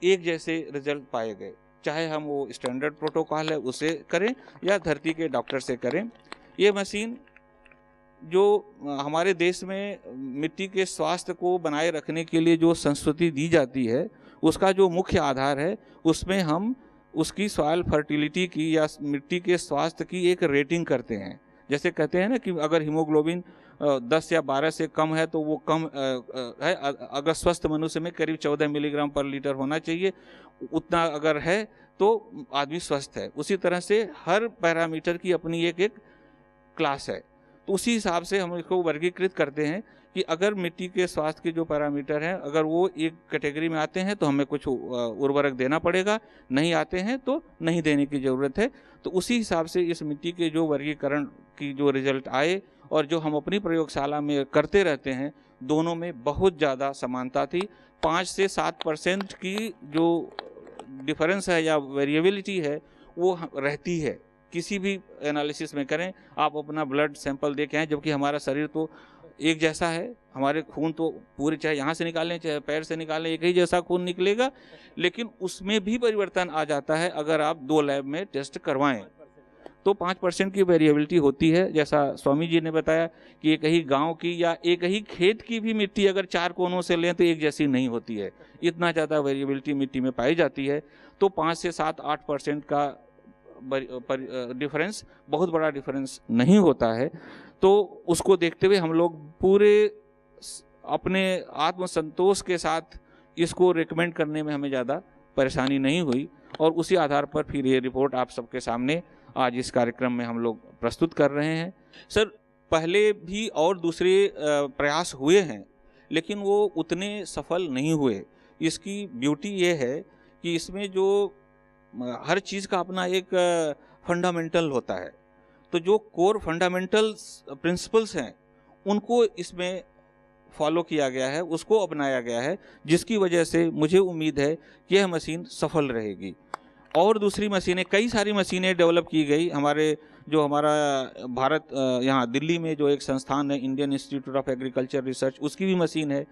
एक जैसे रिजल्ट पाए गए, चाहे हम वो स्टैंडर्ड प्रोटोकॉल है उसे करें या धरती के डॉक्टर से करें। ये मशीन जो हमारे देश में मिट्टी के स्वास्थ्य को बनाए रखने के लिए जो संस्तुति दी जाती है उसका जो मुख्य आधार है, उसमें हम उसकी सॉइल फर्टिलिटी की या मिट्टी के स्वास्थ्य की एक रेटिंग करते हैं। जैसे कहते हैं ना कि अगर हीमोग्लोबिन 10 या 12 से कम है तो वो कम है, अगर स्वस्थ मनुष्य में करीब 14 मिलीग्राम पर लीटर होना चाहिए, उतना अगर है तो आदमी स्वस्थ है। उसी तरह से हर पैरामीटर की अपनी एक क्लास है, तो उसी हिसाब से हम इसको वर्गीकृत करते हैं कि अगर मिट्टी के स्वास्थ्य के जो पैरामीटर हैं अगर वो एक कैटेगरी में आते हैं तो हमें कुछ उर्वरक देना पड़ेगा, नहीं आते हैं तो नहीं देने की ज़रूरत है। तो उसी हिसाब से इस मिट्टी के जो वर्गीकरण की जो रिजल्ट आए और जो हम अपनी प्रयोगशाला में करते रहते हैं, दोनों में बहुत ज़्यादा समानता थी। 5 से 7% की जो डिफरेंस है या वेरिएबिलिटी है वो रहती है। किसी भी एनालिसिस में करें, आप अपना ब्लड सैंपल दे के आएँ, जबकि हमारा शरीर तो एक जैसा है, हमारे खून तो पूरे चाहे यहाँ से निकालें चाहे पैर से निकालें एक ही जैसा खून निकलेगा, लेकिन उसमें भी परिवर्तन आ जाता है अगर आप 2 लैब में टेस्ट करवाएं। तो 5% की वेरिएबिलिटी होती है। जैसा स्वामी जी ने बताया कि एक ही गांव की या एक ही खेत की भी मिट्टी अगर 4 कोनों से लें तो एक जैसी नहीं होती है, इतना ज़्यादा वेरिएबिलिटी मिट्टी में पाई जाती है। तो 5 से 7-8% का डिफरेंस बहुत बड़ा डिफरेंस नहीं होता है। तो उसको देखते हुए हम लोग पूरे अपने आत्मसंतोष के साथ इसको रिकमेंड करने में हमें ज़्यादा परेशानी नहीं हुई, और उसी आधार पर फिर ये रिपोर्ट आप सबके सामने आज इस कार्यक्रम में हम लोग प्रस्तुत कर रहे हैं। सर, पहले भी और दूसरे प्रयास हुए हैं लेकिन वो उतने सफल नहीं हुए। इसकी ब्यूटी ये है कि इसमें जो हर चीज़ का अपना एक फंडामेंटल होता है, तो जो कोर फंडामेंटल प्रिंसिपल्स हैं उनको इसमें फॉलो किया गया है, उसको अपनाया गया है, जिसकी वजह से मुझे उम्मीद है कि यह मशीन सफल रहेगी। और दूसरी मशीनें, कई सारी मशीनें डेवलप की गई। हमारा भारत यहाँ दिल्ली में जो एक संस्थान है, Indian institute of Agriculture research, उसकी भी मशीन है,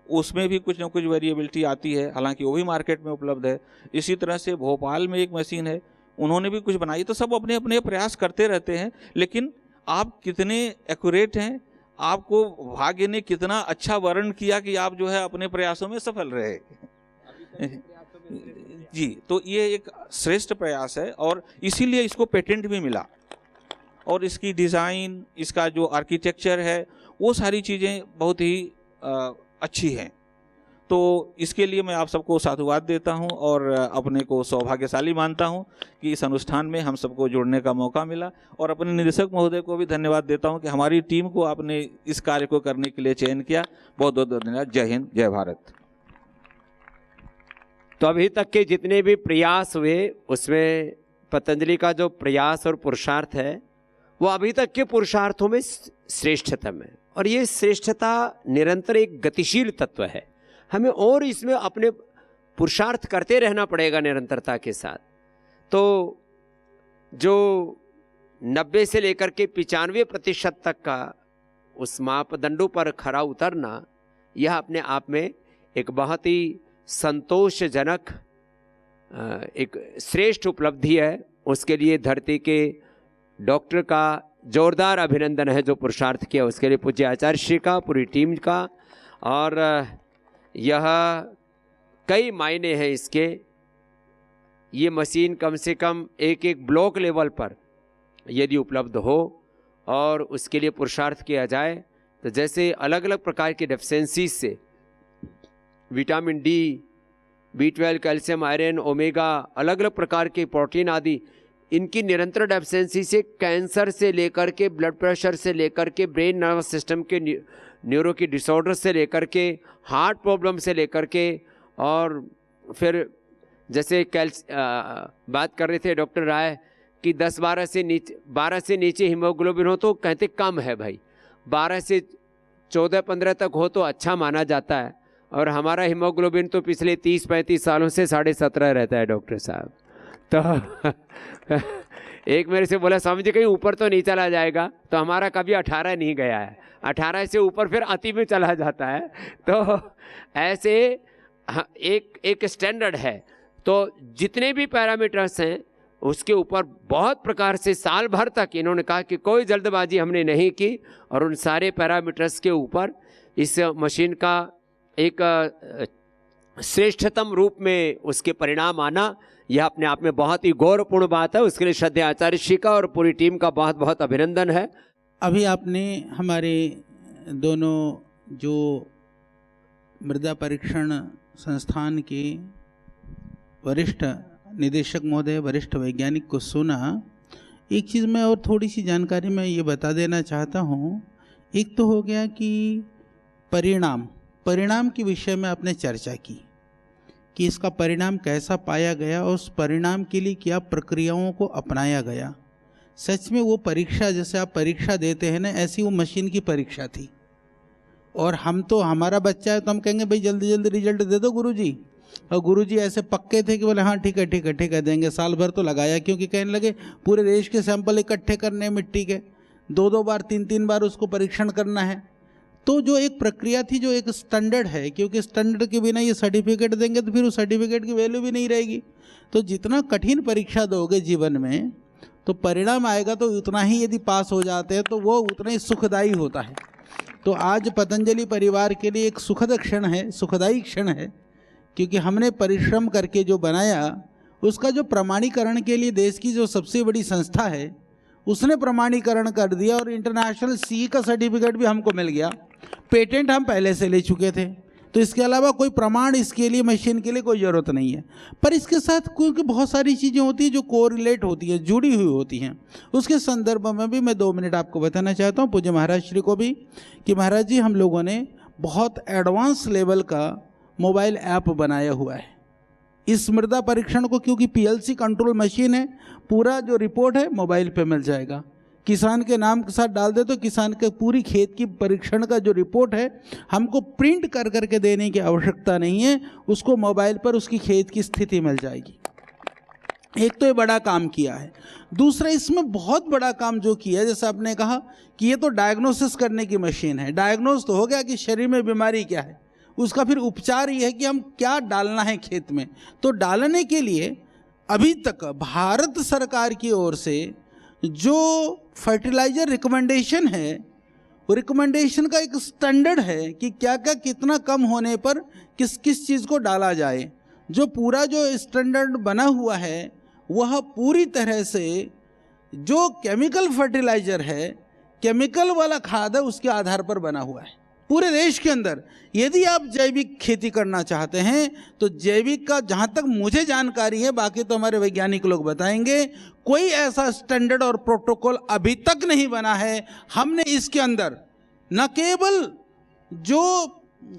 उसमें भी कुछ ना कुछ वेरिएबिलिटी आती है, हालांकि वो भी मार्केट में उपलब्ध है। इसी तरह से भोपाल में एक मशीन है, उन्होंने भी कुछ बनाई। तो सब अपने अपने प्रयास करते रहते हैं, लेकिन आप कितने एक्यूरेट हैं, आपको भाग्य ने कितना अच्छा वर्ण किया कि आप जो है अपने प्रयासों में सफल रहे। जी, तो ये एक श्रेष्ठ प्रयास है और इसीलिए इसको पेटेंट भी मिला। और इसकी डिज़ाइन, इसका जो आर्किटेक्चर है, वो सारी चीज़ें बहुत ही अच्छी हैं। तो इसके लिए मैं आप सबको साधुवाद देता हूं और अपने को सौभाग्यशाली मानता हूं कि इस अनुष्ठान में हम सबको जुड़ने का मौका मिला। और अपने निदेशक महोदय को भी धन्यवाद देता हूं कि हमारी टीम को आपने इस कार्य को करने के लिए चयन किया। बहुत बहुत धन्यवाद। जय हिंद, जय भारत। तो अभी तक के जितने भी प्रयास हुए, उसमें पतंजलि का जो प्रयास और पुरुषार्थ है, वो अभी तक के पुरुषार्थों में श्रेष्ठतम है। और ये श्रेष्ठता निरंतर एक गतिशील तत्व है। हमें और इसमें अपने पुरुषार्थ करते रहना पड़ेगा निरंतरता के साथ। तो जो 90 से लेकर के 95% तक का उस मापदंडों पर खरा उतरना, यह अपने आप में एक बहुत ही संतोषजनक एक श्रेष्ठ उपलब्धि है। उसके लिए धरती के डॉक्टर का जोरदार अभिनंदन है जो पुरुषार्थ किया, उसके लिए पूज्य आचार्य श्री का, पूरी टीम का। और यह कई मायने हैं इसके। ये मशीन कम से कम एक ब्लॉक लेवल पर यदि उपलब्ध हो और उसके लिए पुरुषार्थ किया जाए, तो जैसे अलग अलग प्रकार की डेफिशिएंसीज से vitamin D, B12, calcium, iron, omega, अलग अलग प्रकार के प्रोटीन आदि, इनकी निरंतर डेफिशिएंसी से कैंसर से लेकर के ब्लड प्रेशर से लेकर के ब्रेन नर्वस सिस्टम के न्यूरो की डिसऑर्डर से लेकर के हार्ट प्रॉब्लम से लेकर के, और फिर जैसे बात कर रहे थे डॉक्टर राय कि 12 से नीचे हीमोग्लोबिन हो तो कहते कम है भाई, 12 से 14-15 तक हो तो अच्छा माना जाता है। और हमारा हीमोग्लोबिन तो पिछले 30-35 सालों से 17.5 रहता है डॉक्टर साहब। तो एक मेरे से बोला, स्वामी जी कहीं ऊपर तो नहीं चला जाएगा? तो हमारा कभी 18 नहीं गया है, 18 से ऊपर फिर अति में चला जाता है। तो ऐसे एक स्टैंडर्ड है। तो जितने भी पैरामीटर्स हैं उसके ऊपर बहुत प्रकार से साल भर तक इन्होंने कहा कि कोई जल्दबाजी हमने नहीं की, और उन सारे पैरामीटर्स के ऊपर इस मशीन का एक श्रेष्ठतम रूप में उसके परिणाम आना, यह अपने आप में बहुत ही गौरवपूर्ण बात है। उसके लिए श्रद्धेय आचार्य श्री का और पूरी टीम का बहुत बहुत अभिनंदन है। अभी आपने हमारे दोनों जो मृदा परीक्षण संस्थान के वरिष्ठ निदेशक महोदय, वरिष्ठ वैज्ञानिक को सुना। एक चीज़ मैं और थोड़ी सी जानकारी मैं ये बता देना चाहता हूँ। एक तो हो गया कि परिणाम के विषय में आपने चर्चा की कि इसका परिणाम कैसा पाया गया और उस परिणाम के लिए क्या प्रक्रियाओं को अपनाया गया। सच में वो परीक्षा, जैसे आप परीक्षा देते हैं ना, ऐसी वो मशीन की परीक्षा थी। और हम तो, हमारा बच्चा है तो हम कहेंगे भाई जल्दी जल्दी रिजल्ट दे दो गुरुजी, और गुरुजी ऐसे पक्के थे कि बोले हाँ ठीक है देंगे। साल भर तो लगाया, क्योंकि कहने लगे पूरे देश के सैंपल इकट्ठे करने मिट्टी के, 2-2 बार 3-3 बार उसको परीक्षण करना है। तो जो एक प्रक्रिया थी, जो एक स्टैंडर्ड है, क्योंकि स्टैंडर्ड के बिना ये सर्टिफिकेट देंगे तो फिर उस सर्टिफिकेट की वैल्यू भी नहीं रहेगी। तो जितना कठिन परीक्षा दोगे जीवन में, तो परिणाम आएगा तो उतना ही, यदि पास हो जाते हैं तो वो उतना ही सुखदायी होता है। तो आज पतंजलि परिवार के लिए एक सुखद क्षण है, सुखदायी क्षण है, क्योंकि हमने परिश्रम करके जो बनाया उसका जो प्रमाणीकरण के लिए देश की जो सबसे बड़ी संस्था है उसने प्रमाणीकरण कर दिया, और इंटरनेशनल सी का सर्टिफिकेट भी हमको मिल गया। पेटेंट हम पहले से ले चुके थे, तो इसके अलावा कोई प्रमाण इसके लिए, मशीन के लिए कोई ज़रूरत नहीं है। पर इसके साथ क्योंकि बहुत सारी चीज़ें होती हैं जो कोरिलेट होती हैं, जुड़ी हुई होती हैं, उसके संदर्भ में भी मैं 2 मिनट आपको बताना चाहता हूँ, पूज्य महाराज श्री को भी, कि महाराज जी हम लोगों ने बहुत एडवांस लेवल का मोबाइल ऐप बनाया हुआ है इस मृदा परीक्षण को, क्योंकि PLC कंट्रोल मशीन है, पूरा जो रिपोर्ट है मोबाइल पे मिल जाएगा। किसान के नाम के साथ डाल दे तो किसान के पूरी खेत की परीक्षण का जो रिपोर्ट है हमको प्रिंट कर करके देने की आवश्यकता नहीं है, उसको मोबाइल पर उसकी खेत की स्थिति मिल जाएगी। एक तो ये बड़ा काम किया है। दूसरा, इसमें बहुत बड़ा काम जो किया है, जैसे आपने कहा कि ये तो डायग्नोसिस करने की मशीन है। डायग्नोस तो हो गया कि शरीर में बीमारी क्या है, उसका फिर उपचार ये है कि हम क्या डालना है खेत में। तो डालने के लिए अभी तक भारत सरकार की ओर से जो फर्टिलाइजर रिकमेंडेशन है, वो रिकमेंडेशन का एक स्टैंडर्ड है कि क्या क्या कितना कम होने पर किस किस चीज़ को डाला जाए। जो पूरा जो स्टैंडर्ड बना हुआ है वह पूरी तरह से जो केमिकल फर्टिलाइजर है, केमिकल वाला खाद है, उसके आधार पर बना हुआ है पूरे देश के अंदर। यदि आप जैविक खेती करना चाहते हैं तो जैविक का, जहाँ तक मुझे जानकारी है, बाकी तो हमारे वैज्ञानिक लोग बताएंगे, कोई ऐसा स्टैंडर्ड और प्रोटोकॉल अभी तक नहीं बना है। हमने इसके अंदर न केवल जो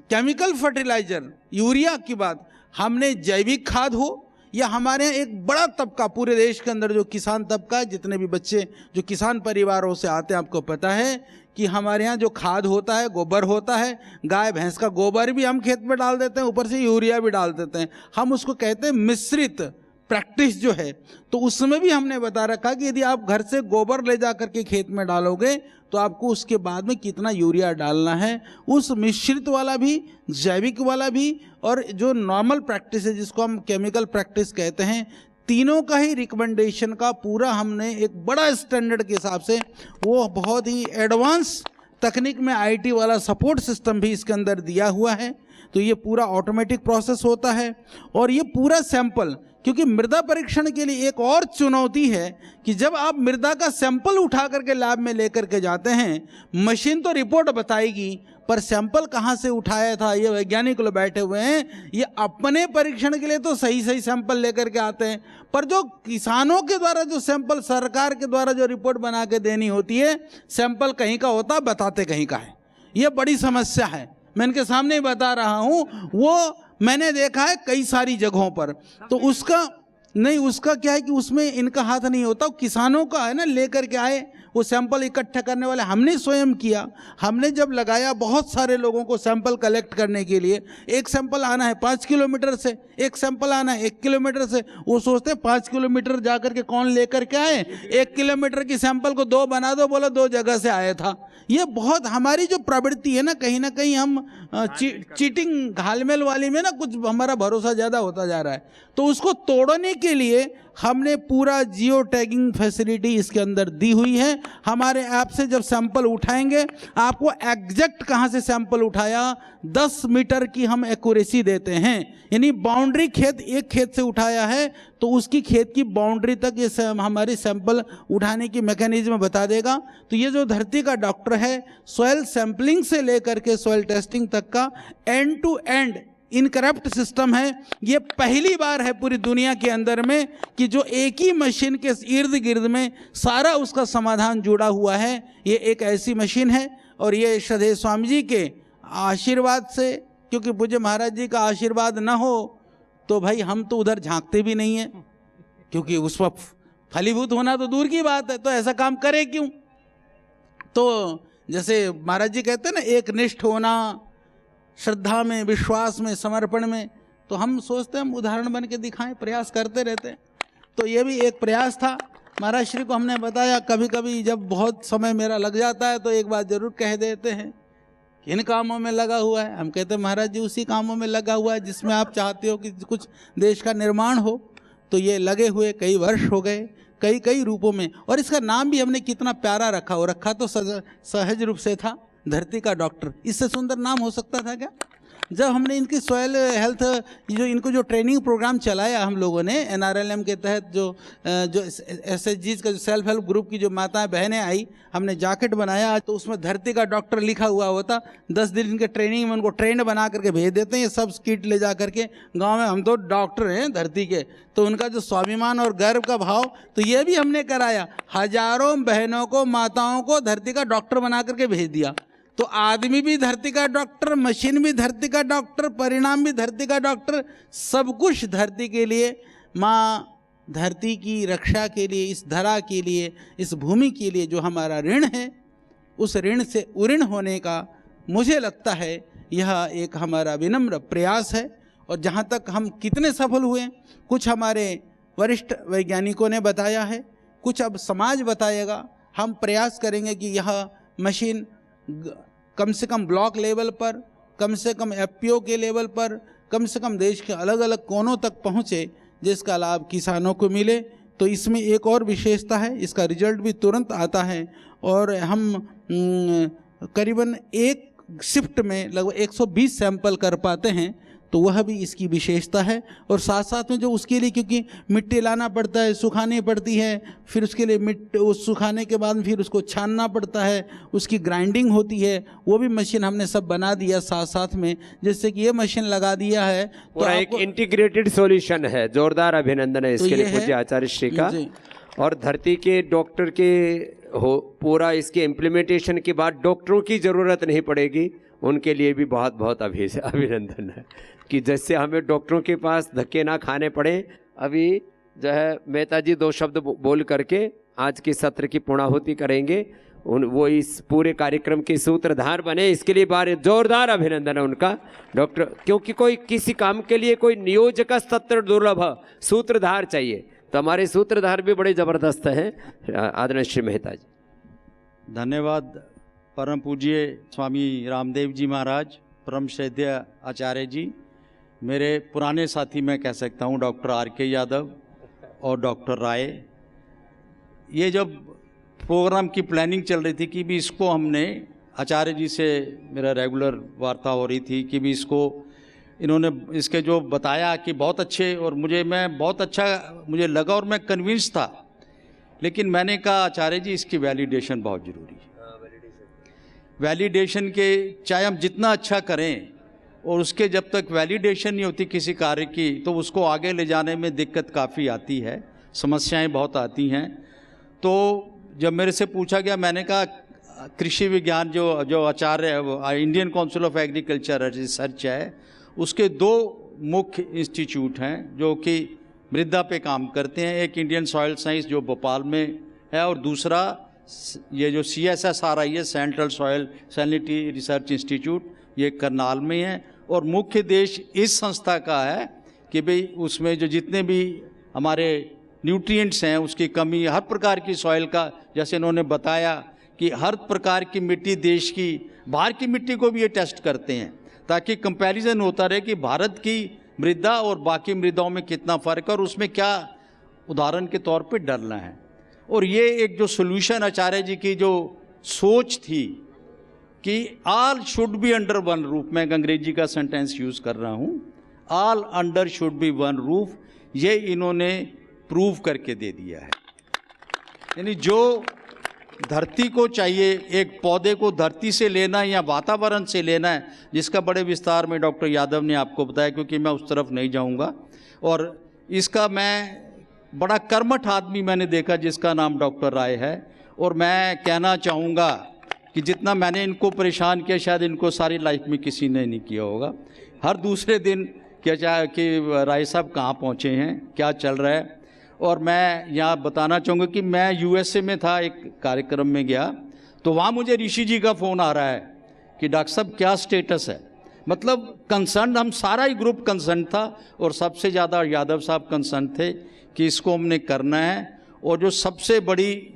केमिकल फर्टिलाइजर यूरिया की बात, हमने जैविक खाद हो या हमारे यहाँ एक बड़ा तबका पूरे देश के अंदर जो किसान तबका है, जितने भी बच्चे जो किसान परिवारों से आते हैं, आपको पता है कि हमारे यहाँ जो खाद होता है, गोबर होता है, गाय भैंस का गोबर भी हम खेत में डाल देते हैं, ऊपर से यूरिया भी डाल देते हैं। हम उसको कहते हैं मिश्रित प्रैक्टिस जो है। तो उसमें भी हमने बता रखा कि यदि आप घर से गोबर ले जा करके खेत में डालोगे तो आपको उसके बाद में कितना यूरिया डालना है, उस मिश्रित वाला भी, जैविक वाला भी, और जो नॉर्मल प्रैक्टिस है जिसको हम केमिकल प्रैक्टिस कहते हैं, तीनों का ही रिकमेंडेशन का पूरा हमने एक बड़ा स्टैंडर्ड के हिसाब से, वो बहुत ही एडवांस तकनीक में आईटी वाला सपोर्ट सिस्टम भी इसके अंदर दिया हुआ है। तो ये पूरा ऑटोमेटिक प्रोसेस होता है। और ये पूरा सैंपल, क्योंकि मृदा परीक्षण के लिए एक और चुनौती है कि जब आप मृदा का सैंपल उठा करके लैब में लेकर के जाते हैं, मशीन तो रिपोर्ट बताएगी, पर सैंपल कहाँ से उठाया था, ये वैज्ञानिक लोग बैठे हुए हैं, ये अपने परीक्षण के लिए तो सही सही सैंपल लेकर के आते हैं, पर जो किसानों के द्वारा जो सैंपल सरकार के द्वारा जो रिपोर्ट बना के देनी होती है, सैंपल कहीं का होता, बताते कहीं का है। ये बड़ी समस्या है, मैं इनके सामने ही बता रहा हूँ। वो मैंने देखा है कई सारी जगहों पर। तो उसका नहीं, उसका क्या है कि उसमें इनका हाथ नहीं होता, किसानों का है ना, लेकर के आए वो सैंपल इकट्ठा करने वाले। हमने स्वयं किया, हमने जब लगाया बहुत सारे लोगों को सैंपल कलेक्ट करने के लिए। एक सैंपल आना है 5 किलोमीटर से, एक सैंपल आना है 1 किलोमीटर से। वो सोचते 5 किलोमीटर जा कर के कौन लेकर के आए, 1 किलोमीटर की सैंपल को 2 बना दो, बोला 2 जगह से आया था। ये बहुत हमारी जो प्रवृत्ति है ना, कहीं ना कहीं हम चीटिंग घालमेल वाली में ना कुछ हमारा भरोसा ज़्यादा होता जा रहा है। तो उसको तोड़ने के लिए हमने पूरा जियो टैगिंग फैसिलिटी इसके अंदर दी हुई है। हमारे ऐप से जब सैंपल उठाएंगे, आपको एग्जैक्ट कहाँ से सैंपल उठाया, 10 मीटर की हम एक्यूरेसी देते हैं। यानी बाउंड्री खेत, एक खेत से उठाया है तो उसकी खेत की बाउंड्री तक ये हमारी सैंपल उठाने की मैकेनिज्म बता देगा। तो ये जो धरती का डॉक्टर है, सॉइल सैंपलिंग से लेकर के सॉइल टेस्टिंग तक का एंड टू एंड इनकरप्ट सिस्टम है। ये पहली बार है पूरी दुनिया के अंदर में कि जो एक ही मशीन के इर्द गिर्द में सारा उसका समाधान जुड़ा हुआ है। ये एक ऐसी मशीन है और ये श्रद्धेय स्वामी जी के आशीर्वाद से, क्योंकि पूज्य महाराज जी का आशीर्वाद ना हो तो भाई हम तो उधर झांकते भी नहीं हैं, क्योंकि उस पर फलीभूत होना तो दूर की बात है, तो ऐसा काम करे क्यों। तो जैसे महाराज जी कहते हैं ना, एक निष्ठ होना, श्रद्धा में, विश्वास में, समर्पण में, तो हम सोचते हैं हम उदाहरण बन के दिखाएं, प्रयास करते रहते हैं। तो ये भी एक प्रयास था। महाराज श्री को हमने बताया, कभी कभी जब बहुत समय मेरा लग जाता है तो एक बात जरूर कह देते हैं, किन कामों में लगा हुआ है। हम कहते हैं महाराज जी उसी कामों में लगा हुआ है जिसमें आप चाहते हो कि कुछ देश का निर्माण हो। तो ये लगे हुए कई वर्ष हो गए, कई कई रूपों में। और इसका नाम भी हमने कितना प्यारा रखा, वो रखा तो सहज रूप से था, धरती का डॉक्टर। इससे सुंदर नाम हो सकता था क्या। जब हमने इनकी सॉइल हेल्थ जो ट्रेनिंग प्रोग्राम चलाया हम लोगों ने NRLM के तहत, जो SHGs का जो सेल्फ हेल्प ग्रुप की जो माताएं बहनें आई, हमने जैकेट बनाया, तो उसमें धरती का डॉक्टर लिखा हुआ होता। 10 दिन इनके ट्रेनिंग में उनको ट्रेंड बना करके भेज देते हैं, ये सब किट ले जा करके गाँव में, हम तो डॉक्टर हैं धरती के। तो उनका जो स्वाभिमान और गर्व का भाव, तो ये भी हमने कराया। हजारों बहनों को, माताओं को धरती का डॉक्टर बना करके भेज दिया। तो आदमी भी धरती का डॉक्टर, मशीन भी धरती का डॉक्टर, परिणाम भी धरती का डॉक्टर, सब कुछ धरती के लिए। माँ धरती की रक्षा के लिए, इस धरा के लिए, इस भूमि के लिए जो हमारा ऋण है, उस ऋण से उऋण होने का मुझे लगता है यह एक हमारा विनम्र प्रयास है। और जहाँ तक हम कितने सफल हुए, कुछ हमारे वरिष्ठ वैज्ञानिकों ने बताया है, कुछ अब समाज बताएगा। हम प्रयास करेंगे कि यह मशीन कम से कम ब्लॉक लेवल पर, कम से कम एफपीओ के लेवल पर, कम से कम देश के अलग अलग कोनों तक पहुँचे, जिसका लाभ किसानों को मिले। तो इसमें एक और विशेषता है, इसका रिजल्ट भी तुरंत आता है और हम करीबन एक शिफ्ट में लगभग 120 सैंपल कर पाते हैं, तो वह भी इसकी विशेषता है। और साथ साथ में जो उसके लिए, क्योंकि मिट्टी लाना पड़ता है, सुखानी पड़ती है, फिर उसके लिए मिट्टी उस सुखाने के बाद फिर उसको छानना पड़ता है, उसकी ग्राइंडिंग होती है, वो भी मशीन हमने सब बना दिया साथ साथ में, जिससे कि ये मशीन लगा दिया है तो एक इंटीग्रेटेड सॉल्यूशन है। जोरदार अभिनंदन है इसके लिए पूज्य आचार्य श्री का। और धरती के डॉक्टर के हो पूरा इसके इम्प्लीमेंटेशन के बाद डॉक्टरों की ज़रूरत नहीं पड़ेगी, उनके लिए भी बहुत बहुत अभिनंदन है कि जैसे हमें डॉक्टरों के पास धक्के ना खाने पड़े। अभी जो है मेहता जी 2 शब्द बोल करके आज के सत्र की पूर्णाहुति करेंगे। वो इस पूरे कार्यक्रम के सूत्रधार बने, इसके लिए बार जोरदार अभिनंदन है उनका डॉक्टर, क्योंकि कोई किसी काम के लिए कोई नियोजक सत्र दुर्लभ, सूत्रधार चाहिए, तो हमारे सूत्रधार भी बड़े ज़बरदस्त हैं आदरणीय श्री मेहता जी। धन्यवाद परम पूज्य स्वामी रामदेव जी महाराज, परम श्रद्धेय आचार्य जी, मेरे पुराने साथी मैं कह सकता हूँ डॉक्टर RK यादव और डॉक्टर राय। ये जब प्रोग्राम की प्लानिंग चल रही थी कि भी इसको हमने आचार्य जी से मेरा रेगुलर वार्ता हो रही थी कि भी इसको इन्होंने इसके जो बताया कि बहुत अच्छे, और मैं बहुत अच्छा मुझे लगा और मैं कन्विंस था, लेकिन मैंने कहा आचार्य जी इसकी वैलिडेशन बहुत ज़रूरी है। वैलिडेशन के चाहे हम जितना अच्छा करें और उसके जब तक वैलिडेशन नहीं होती किसी कार्य की, तो उसको आगे ले जाने में दिक्कत काफ़ी आती है, समस्याएं बहुत आती हैं। तो जब मेरे से पूछा गया, मैंने कहा कृषि विज्ञान जो आचार्य Indian Council of Agriculture Research है, उसके 2 मुख्य इंस्टीट्यूट हैं जो कि मृदा पे काम करते हैं। एक इंडियन सॉइल साइंस जो भोपाल में है, और दूसरा ये जो CSSRI है, central soil salinity research institute, ये करनाल में है। और मुख्य देश इस संस्था का है कि भाई उसमें जो जितने भी हमारे न्यूट्रिएंट्स हैं उसकी कमी, हर प्रकार की सॉइल का, जैसे इन्होंने बताया कि हर प्रकार की मिट्टी देश की, बाहर की मिट्टी को भी ये टेस्ट करते हैं ताकि कंपैरिजन होता रहे कि भारत की मृदा और बाकी मृदाओं में कितना फ़र्क है और उसमें क्या उदाहरण के तौर पे डरना है। और ये एक जो सोल्यूशन आचार्य जी की जो सोच थी कि all should be under one roof, मैं एक अंग्रेजी का सेंटेंस यूज़ कर रहा हूँ, all under should be one roof, ये इन्होंने प्रूव करके दे दिया है। यानी जो धरती को चाहिए, एक पौधे को धरती से लेना है या वातावरण से लेना है, जिसका बड़े विस्तार में डॉक्टर यादव ने आपको बताया, क्योंकि मैं उस तरफ नहीं जाऊंगा। और इसका मैं बड़ा कर्मठ आदमी मैंने देखा जिसका नाम डॉक्टर राय है, और मैं कहना चाहूँगा कि जितना मैंने इनको परेशान किया शायद इनको सारी लाइफ में किसी ने नहीं किया होगा। हर दूसरे दिन क्या चाहे कि राय साहब कहाँ पहुँचे हैं, क्या चल रहा है। और मैं यहाँ बताना चाहूँगा कि मैं USA में था, एक कार्यक्रम में गया, तो वहाँ मुझे ऋषि जी का फ़ोन आ रहा है कि डॉक्टर साहब क्या स्टेटस है। मतलब कंसर्न, हम सारा ही ग्रुप कंसर्न था, और सबसे ज़्यादा यादव साहब कंसर्न थे कि इसको हमने करना है। और जो सबसे बड़ी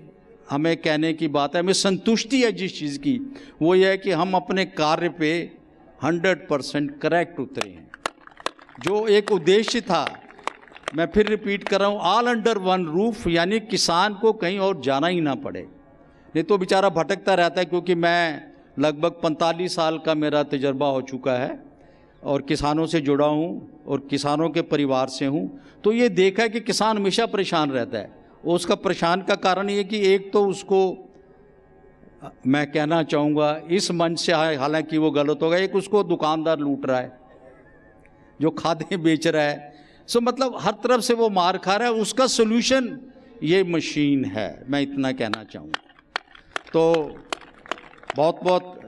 हमें कहने की बात है, हमें संतुष्टि है जिस चीज़ की, वो ये है कि हम अपने कार्य पे 100% करेक्ट उतरे हैं। जो एक उद्देश्य था, मैं फिर रिपीट कर रहा हूँ, ऑल अंडर वन रूफ, यानी किसान को कहीं और जाना ही ना पड़े, नहीं तो बेचारा भटकता रहता है। क्योंकि मैं लगभग 45 साल का मेरा तजर्बा हो चुका है और किसानों से जुड़ा हूँ और किसानों के परिवार से हूँ, तो ये देखा है कि किसान हमेशा परेशान रहता है। और उसका परेशान का कारण ये कि एक तो उसको, मैं कहना चाहूँगा इस मंच से, हालांकि वो गलत होगा, एक उसको दुकानदार लूट रहा है जो खादें बेच रहा है, सो मतलब हर तरफ से वो मार खा रहा है। उसका सोल्यूशन ये मशीन है, मैं इतना कहना चाहूँगा। तो बहुत बहुत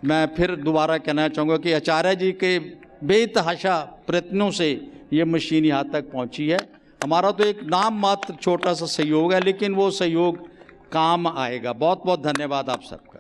मैं फिर दोबारा कहना चाहूँगा कि आचार्य जी के बेतहाशा प्रयत्नों से ये मशीन यहाँ तक पहुँची है। हमारा तो एक नाम मात्र छोटा सा सहयोग है, लेकिन वो सहयोग काम आएगा। बहुत बहुत धन्यवाद आप सबका।